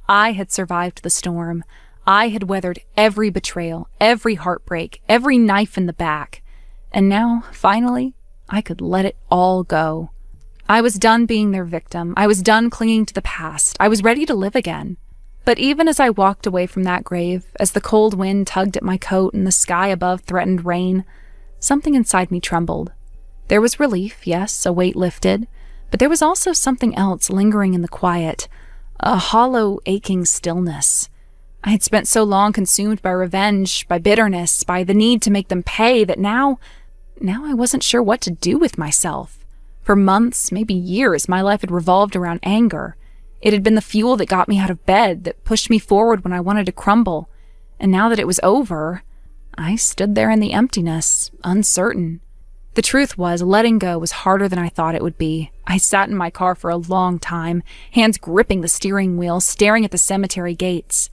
I had survived the storm. I had weathered every betrayal, every heartbreak, every knife in the back. And now, finally, I could let it all go. I was done being their victim. I was done clinging to the past. I was ready to live again. But even as I walked away from that grave, as the cold wind tugged at my coat and the sky above threatened rain, something inside me trembled. There was relief, yes, a weight lifted, but there was also something else lingering in the quiet, a hollow, aching stillness. I had spent so long consumed by revenge, by bitterness, by the need to make them pay that now I wasn't sure what to do with myself. For months, maybe years, my life had revolved around anger. It had been the fuel that got me out of bed, that pushed me forward when I wanted to crumble. And now that it was over, I stood there in the emptiness, uncertain. The truth was, letting go was harder than I thought it would be. I sat in my car for a long time, hands gripping the steering wheel, staring at the cemetery gates.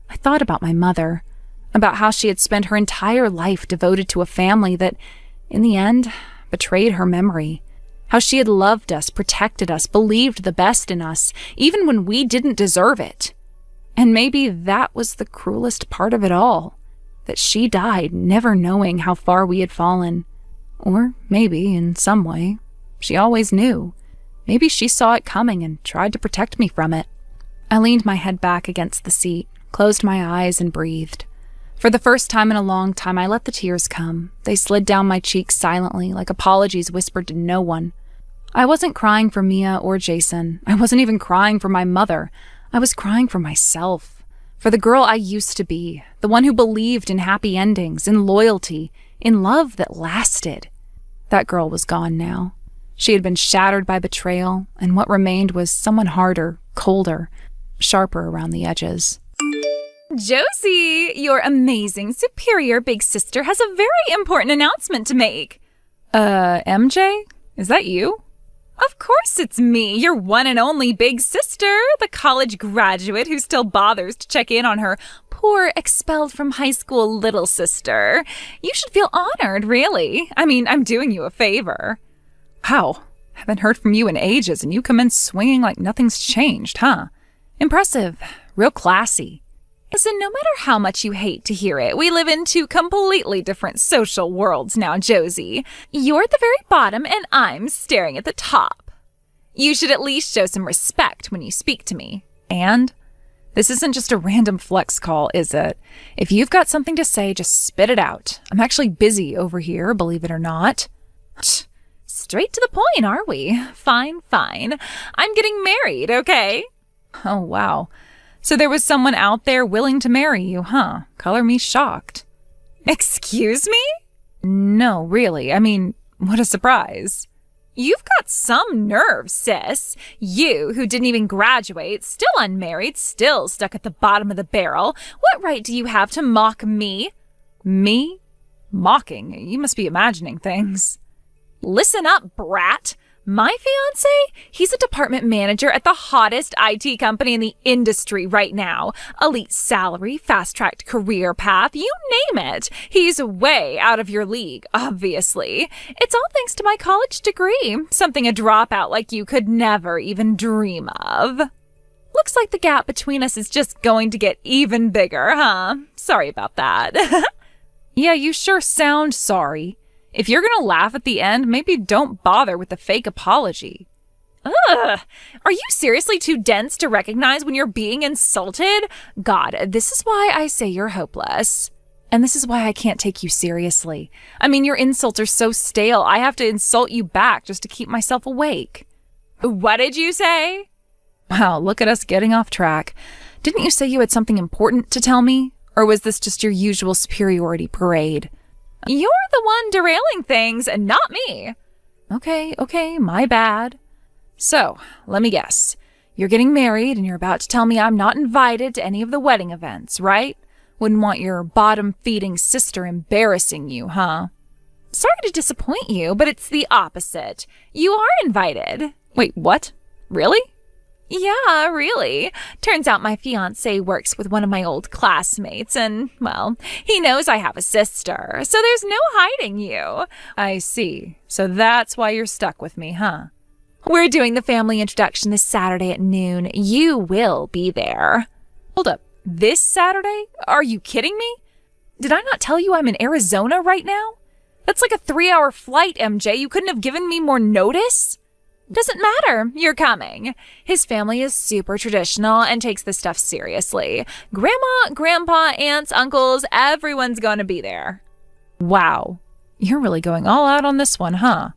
I thought about my mother, about how she had spent her entire life devoted to a family that, in the end, betrayed her memory. How she had loved us, protected us, believed the best in us, even when we didn't deserve it. And maybe that was the cruelest part of it all, that she died never knowing how far we had fallen. Or maybe, in some way, she always knew. Maybe she saw it coming and tried to protect me from it. I leaned my head back against the seat, closed my eyes, and breathed. For the first time in a long time, I let the tears come. They slid down my cheeks silently, like apologies whispered to no one. I wasn't crying for Mia or Jason. I wasn't even crying for my mother. I was crying for myself. For the girl I used to be. The one who believed in happy endings, in loyalty, in love that lasted. That girl was gone now. She had been shattered by betrayal, and what remained was someone harder, colder, sharper around the edges. Josie, your amazing, superior big sister has a very important announcement to make. MJ? Is that you? Of course it's me, your one and only big sister, the college graduate who still bothers to check in on her poor, expelled from high school little sister. You should feel honored, really. I mean, I'm doing you a favor. Wow. Haven't heard from you in ages, and you come in swinging like nothing's changed, huh? Impressive. Real classy. Listen, no matter how much you hate to hear it, we live in two completely different social worlds now, Josie. You're at the very bottom, and I'm staring at the top. You should at least show some respect when you speak to me. And? This isn't just a random flex call, is it? If you've got something to say, just spit it out. I'm actually busy over here, believe it or not. Straight to the point, are we? Fine. I'm getting married, okay? Oh, wow. So there was someone out there willing to marry you, huh? Color me shocked. Excuse me? No, really. I mean, what a surprise. You've got some nerve, sis. You, who didn't even graduate, still unmarried, still stuck at the bottom of the barrel. What right do you have to mock me? Me? Mocking? You must be imagining things. Listen up, brat. My fiancé? He's a department manager at the hottest IT company in the industry right now. Elite salary, fast-tracked career path, you name it. He's way out of your league, obviously. It's all thanks to my college degree, something a dropout like you could never even dream of. Looks like the gap between us is just going to get even bigger, huh? Sorry about that. Yeah, you sure sound sorry. If you're gonna laugh at the end, maybe don't bother with the fake apology. Ugh! Are you seriously too dense to recognize when you're being insulted? God, this is why I say you're hopeless. And this is why I can't take you seriously. I mean, your insults are so stale, I have to insult you back just to keep myself awake. What did you say? Wow, look at us getting off track. Didn't you say you had something important to tell me? Or was this just your usual superiority parade? You're the one derailing things and not me. Okay, my bad. So, let me guess. You're getting married and you're about to tell me I'm not invited to any of the wedding events, right? Wouldn't want your bottom-feeding sister embarrassing you, huh? Sorry to disappoint you, but it's the opposite. You are invited. Wait, what? Really? Yeah, really. Turns out my fiancé works with one of my old classmates and, well, he knows I have a sister, so there's no hiding you. I see. So that's why you're stuck with me, huh? We're doing the family introduction this Saturday at noon. You will be there. Hold up. This Saturday? Are you kidding me? Did I not tell you I'm in Arizona right now? That's like a 3-hour flight, MJ. You couldn't have given me more notice? Doesn't matter. You're coming. His family is super traditional and takes this stuff seriously. Grandma, grandpa, aunts, uncles, everyone's going to be there. Wow. You're really going all out on this one, huh?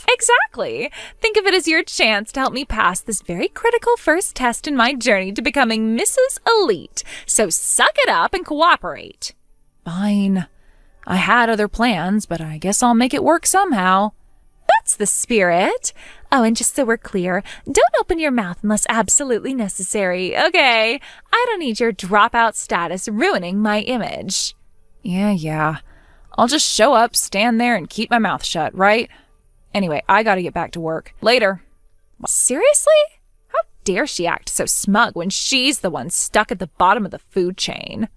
Exactly. Think of it as your chance to help me pass this very critical first test in my journey to becoming Mrs. Elite. So suck it up and cooperate. Fine. I had other plans, but I guess I'll make it work somehow. That's the spirit. Oh, and just so we're clear, don't open your mouth unless absolutely necessary, okay? I don't need your dropout status ruining my image. Yeah. I'll just show up, stand there, and keep my mouth shut, right? Anyway, I gotta get back to work. Later. Seriously? How dare she act so smug when she's the one stuck at the bottom of the food chain?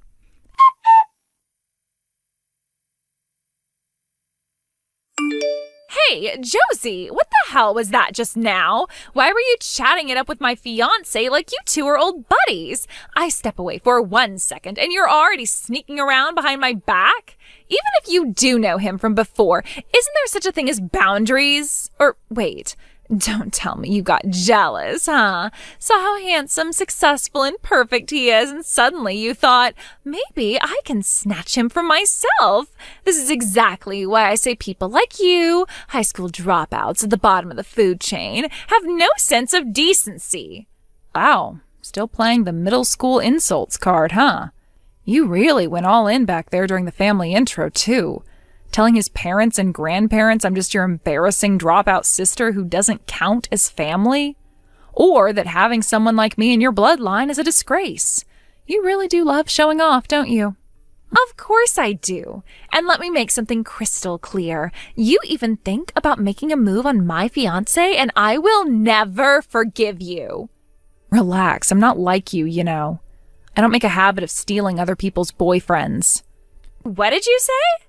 Hey, Josie, what the hell was that just now? Why were you chatting it up with my fiancé like you two are old buddies? I step away for 1 second and you're already sneaking around behind my back? Even if you do know him from before, isn't there such a thing as boundaries? Or wait, don't tell me you got jealous, huh? Saw how handsome, successful, and perfect he is, and suddenly you thought, maybe I can snatch him from myself. This is exactly why I say people like you, high school dropouts at the bottom of the food chain, have no sense of decency. Wow, still playing the middle school insults card, huh? You really went all in back there during the family intro, too. Telling his parents and grandparents I'm just your embarrassing dropout sister who doesn't count as family? Or that having someone like me in your bloodline is a disgrace. You really do love showing off, don't you? Of course I do. And let me make something crystal clear. You even think about making a move on my fiancé and I will never forgive you. Relax, I'm not like you, you know. I don't make a habit of stealing other people's boyfriends. What did you say?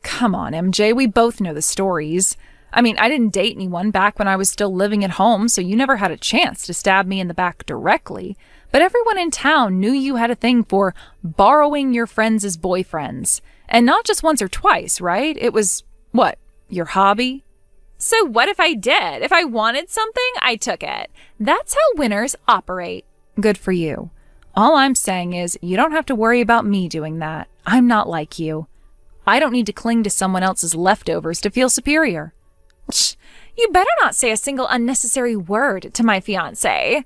Come on, MJ, we both know the stories. I mean, I didn't date anyone back when I was still living at home, so you never had a chance to stab me in the back directly. But everyone in town knew you had a thing for borrowing your friends as boyfriends. And not just once or twice, right? It was, what, your hobby? So what if I did? If I wanted something, I took it. That's how winners operate. Good for you. All I'm saying is you don't have to worry about me doing that. I'm not like you. I don't need to cling to someone else's leftovers to feel superior. Shh, you better not say a single unnecessary word to my fiancé.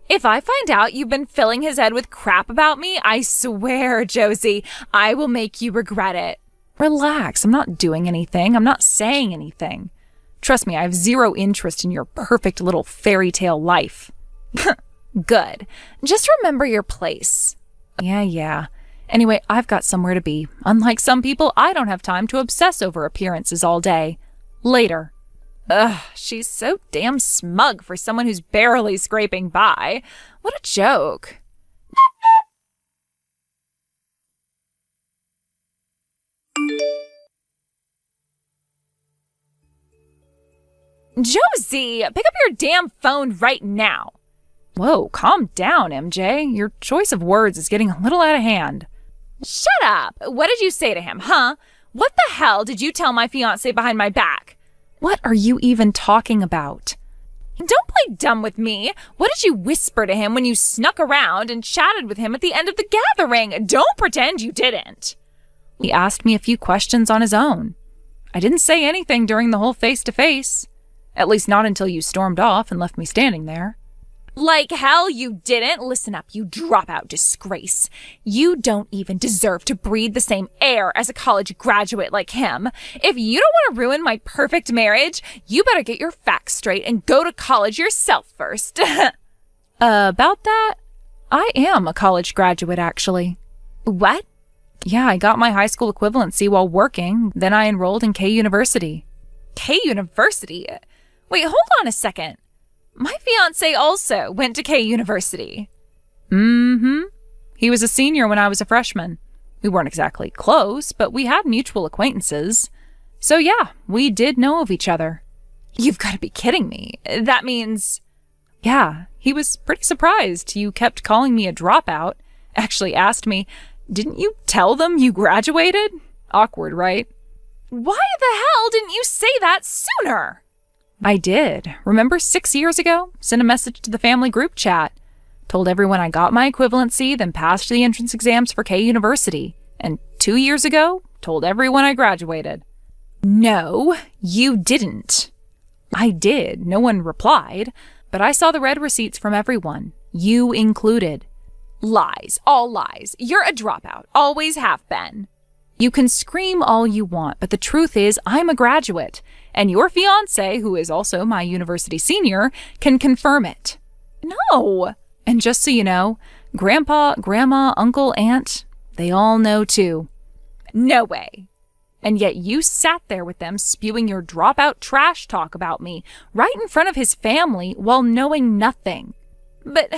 If I find out you've been filling his head with crap about me, I swear, Josie, I will make you regret it. Relax, I'm not doing anything. I'm not saying anything. Trust me, I have zero interest in your perfect little fairy tale life. Good. Just remember your place. Yeah. Anyway, I've got somewhere to be. Unlike some people, I don't have time to obsess over appearances all day. Later. Ugh, she's so damn smug for someone who's barely scraping by. What a joke. Josie, pick up your damn phone right now. Whoa, calm down, MJ. Your choice of words is getting a little out of hand. Shut up! What did you say to him, huh? What the hell did you tell my fiancé behind my back? What are you even talking about? Don't play dumb with me. What did you whisper to him when you snuck around and chatted with him at the end of the gathering? Don't pretend you didn't. He asked me a few questions on his own. I didn't say anything during the whole face-to-face. At least not until you stormed off and left me standing there. Like hell you didn't. Listen up, you dropout disgrace. You don't even deserve to breathe the same air as a college graduate like him. If you don't want to ruin my perfect marriage, you better get your facts straight and go to college yourself first. About that, I am a college graduate, actually. What? Yeah, I got my high school equivalency while working. Then I enrolled in K University. K University? Wait, hold on a second. My fiancé also went to K University. Mm-hmm. He was a senior when I was a freshman. We weren't exactly close, but we had mutual acquaintances. So yeah, we did know of each other. You've got to be kidding me. That means... Yeah, he was pretty surprised you kept calling me a dropout. Actually asked me, didn't you tell them you graduated? Awkward, right? Why the hell didn't you say that sooner? I did. Remember 6 years ago? Sent a message to the family group chat. Told everyone I got my equivalency, then passed the entrance exams for K University. And 2 years ago, told everyone I graduated. No, you didn't. I did. No one replied. But I saw the red receipts from everyone. You included. Lies. All lies. You're a dropout. Always have been. You can scream all you want, but the truth is I'm a graduate. And your fiancé, who is also my university senior, can confirm it. No. And just so you know, Grandpa, Grandma, Uncle, Aunt, they all know too. No way. And yet you sat there with them spewing your dropout trash talk about me right in front of his family while knowing nothing. But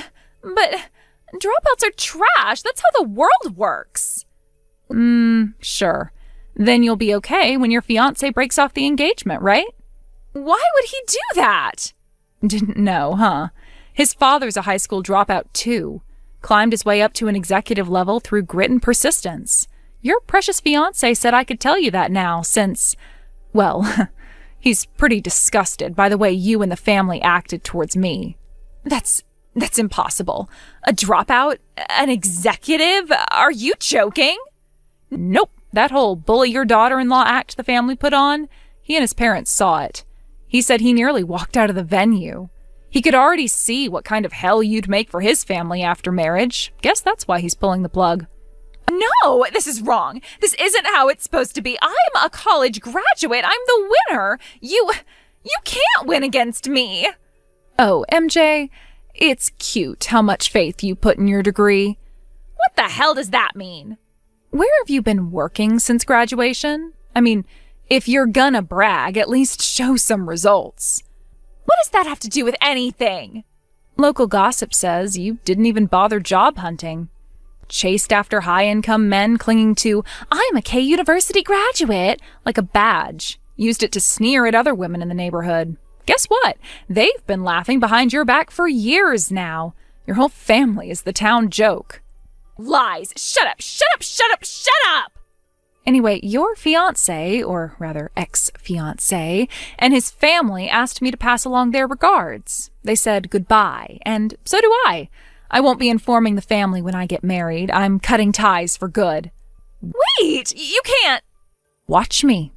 dropouts are trash. That's how the world works. Sure. Then you'll be okay when your fiancé breaks off the engagement, right? Why would he do that? Didn't know, huh? His father's a high school dropout too. Climbed his way up to an executive level through grit and persistence. Your precious fiancé said I could tell you that now since, well, he's pretty disgusted by the way you and the family acted towards me. That's impossible. A dropout? An executive? Are you joking? Nope. That whole bully your daughter-in-law act the family put on, he and his parents saw it. He said he nearly walked out of the venue. He could already see what kind of hell you'd make for his family after marriage. Guess that's why he's pulling the plug. No, this is wrong. This isn't how it's supposed to be. I'm a college graduate. I'm the winner. You can't win against me. Oh, MJ, it's cute how much faith you put in your degree. What the hell does that mean? Where have you been working since graduation? I mean, if you're gonna brag, at least show some results. What does that have to do with anything? Local gossip says you didn't even bother job hunting. Chased after high-income men clinging to, I'm a K University graduate, like a badge. Used it to sneer at other women in the neighborhood. Guess what? They've been laughing behind your back for years now. Your whole family is the town joke. Lies. Shut up, shut up, shut up, shut up! Anyway, your fiancé, or rather ex-fiancé, and his family asked me to pass along their regards. They said goodbye, and so do I. I won't be informing the family when I get married. I'm cutting ties for good. Wait! You can't... Watch me.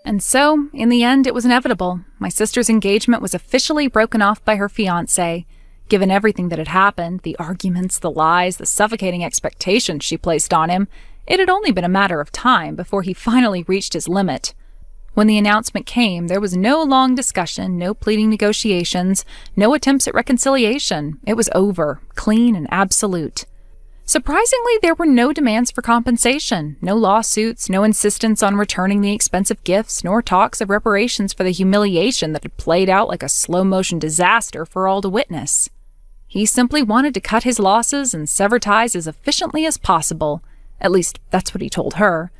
And so, in the end, it was inevitable. My sister's engagement was officially broken off by her fiancé. Given everything that had happened, the arguments, the lies, the suffocating expectations she placed on him, it had only been a matter of time before he finally reached his limit. When the announcement came, there was no long discussion, no pleading negotiations, no attempts at reconciliation. It was over, clean and absolute. Surprisingly, there were no demands for compensation, no lawsuits, no insistence on returning the expensive gifts, nor talks of reparations for the humiliation that had played out like a slow-motion disaster for all to witness. He simply wanted to cut his losses and sever ties as efficiently as possible. At least, that's what he told her.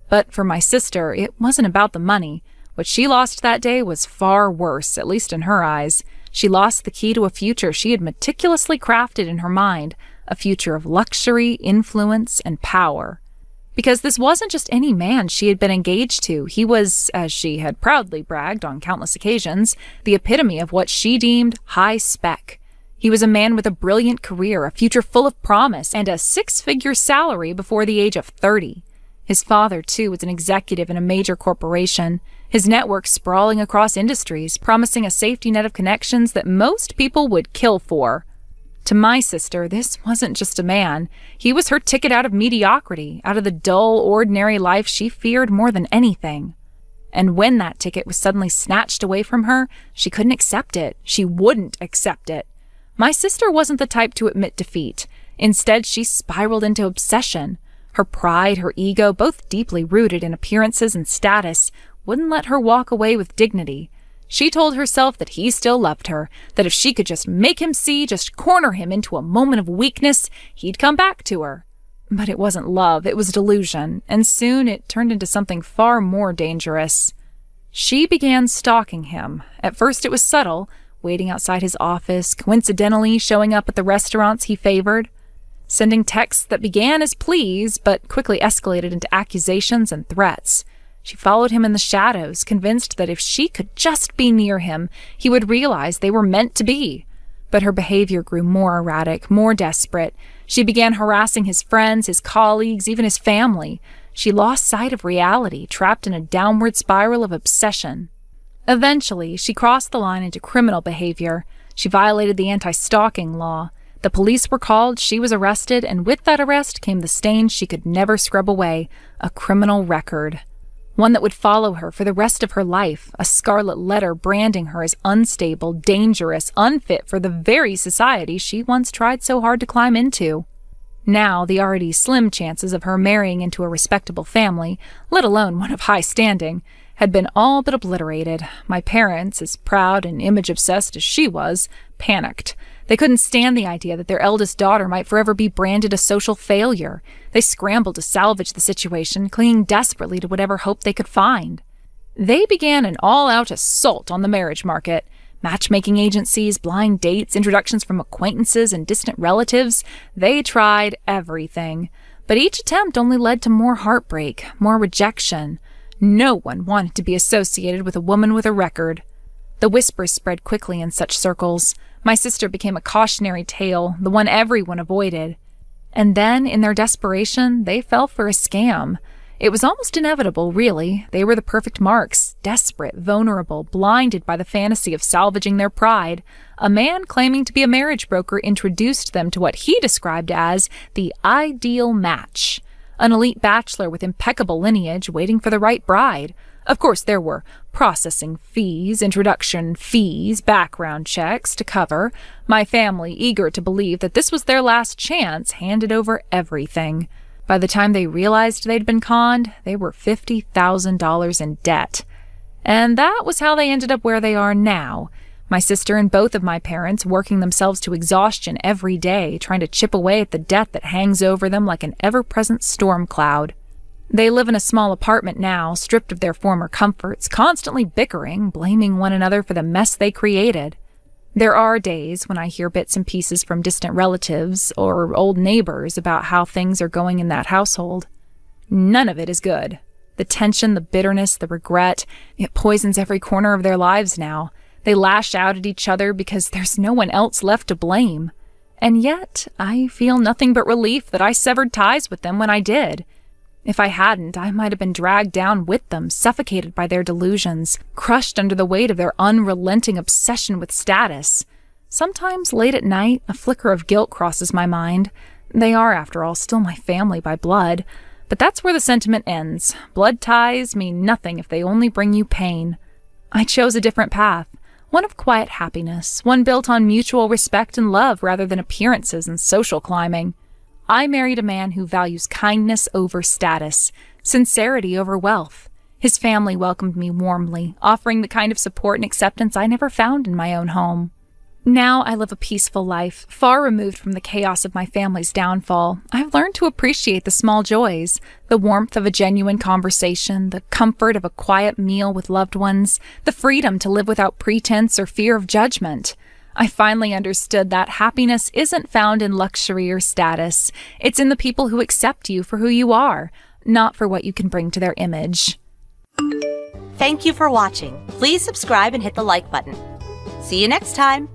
But for my sister, it wasn't about the money. What she lost that day was far worse, at least in her eyes. She lost the key to a future she had meticulously crafted in her mind, a future of luxury, influence, and power. Because this wasn't just any man she had been engaged to. He was, as she had proudly bragged on countless occasions, the epitome of what she deemed high spec. He was a man with a brilliant career, a future full of promise, and a 6-figure salary before the age of 30. His father, too, was an executive in a major corporation, his network sprawling across industries, promising a safety net of connections that most people would kill for. To my sister, this wasn't just a man. He was her ticket out of mediocrity, out of the dull, ordinary life she feared more than anything. And when that ticket was suddenly snatched away from her, she couldn't accept it. She wouldn't accept it. My sister wasn't the type to admit defeat. Instead, she spiraled into obsession. Her pride, her ego, both deeply rooted in appearances and status, wouldn't let her walk away with dignity. She told herself that he still loved her, that if she could just make him see, just corner him into a moment of weakness, he'd come back to her. But it wasn't love, it was delusion, and soon it turned into something far more dangerous. She began stalking him. At first it was subtle, waiting outside his office, coincidentally showing up at the restaurants he favored, sending texts that began as pleas but quickly escalated into accusations and threats. She followed him in the shadows, convinced that if she could just be near him, he would realize they were meant to be. But her behavior grew more erratic, more desperate. She began harassing his friends, his colleagues, even his family. She lost sight of reality, trapped in a downward spiral of obsession. Eventually, she crossed the line into criminal behavior. She violated the anti-stalking law. The police were called, she was arrested, and with that arrest came the stain she could never scrub away, a criminal record. One that would follow her for the rest of her life, a scarlet letter branding her as unstable, dangerous, unfit for the very society she once tried so hard to climb into. Now, the already slim chances of her marrying into a respectable family, let alone one of high standing, had been all but obliterated. My parents, as proud and image-obsessed as she was, panicked. They couldn't stand the idea that their eldest daughter might forever be branded a social failure. They scrambled to salvage the situation, clinging desperately to whatever hope they could find. They began an all-out assault on the marriage market. Matchmaking agencies, blind dates, introductions from acquaintances and distant relatives. They tried everything. But each attempt only led to more heartbreak, more rejection. No one wanted to be associated with a woman with a record. The whispers spread quickly in such circles. My sister became a cautionary tale, the one everyone avoided. And then, in their desperation, they fell for a scam. It was almost inevitable, really. They were the perfect marks, desperate, vulnerable, blinded by the fantasy of salvaging their pride. A man claiming to be a marriage broker introduced them to what he described as the ideal match. An elite bachelor with impeccable lineage waiting for the right bride. Of course, there were processing fees, introduction fees, background checks to cover. My family, eager to believe that this was their last chance, handed over everything. By the time they realized they'd been conned, they were $50,000 in debt. And that was how they ended up where they are now. My sister and both of my parents working themselves to exhaustion every day, trying to chip away at the debt that hangs over them like an ever-present storm cloud. They live in a small apartment now, stripped of their former comforts, constantly bickering, blaming one another for the mess they created. There are days when I hear bits and pieces from distant relatives or old neighbors about how things are going in that household. None of it is good. The tension, the bitterness, the regret, it poisons every corner of their lives now. They lash out at each other because there's no one else left to blame. And yet, I feel nothing but relief that I severed ties with them when I did. If I hadn't, I might have been dragged down with them, suffocated by their delusions, crushed under the weight of their unrelenting obsession with status. Sometimes, late at night, a flicker of guilt crosses my mind. They are, after all, still my family by blood. But that's where the sentiment ends. Blood ties mean nothing if they only bring you pain. I chose a different path, one of quiet happiness, one built on mutual respect and love rather than appearances and social climbing. I married a man who values kindness over status, sincerity over wealth. His family welcomed me warmly, offering the kind of support and acceptance I never found in my own home. Now I live a peaceful life, far removed from the chaos of my family's downfall. I've learned to appreciate the small joys, the warmth of a genuine conversation, the comfort of a quiet meal with loved ones, the freedom to live without pretense or fear of judgment. I finally understood that happiness isn't found in luxury or status. It's in the people who accept you for who you are, not for what you can bring to their image. Thank you for watching. Please subscribe and hit the like button. See you next time.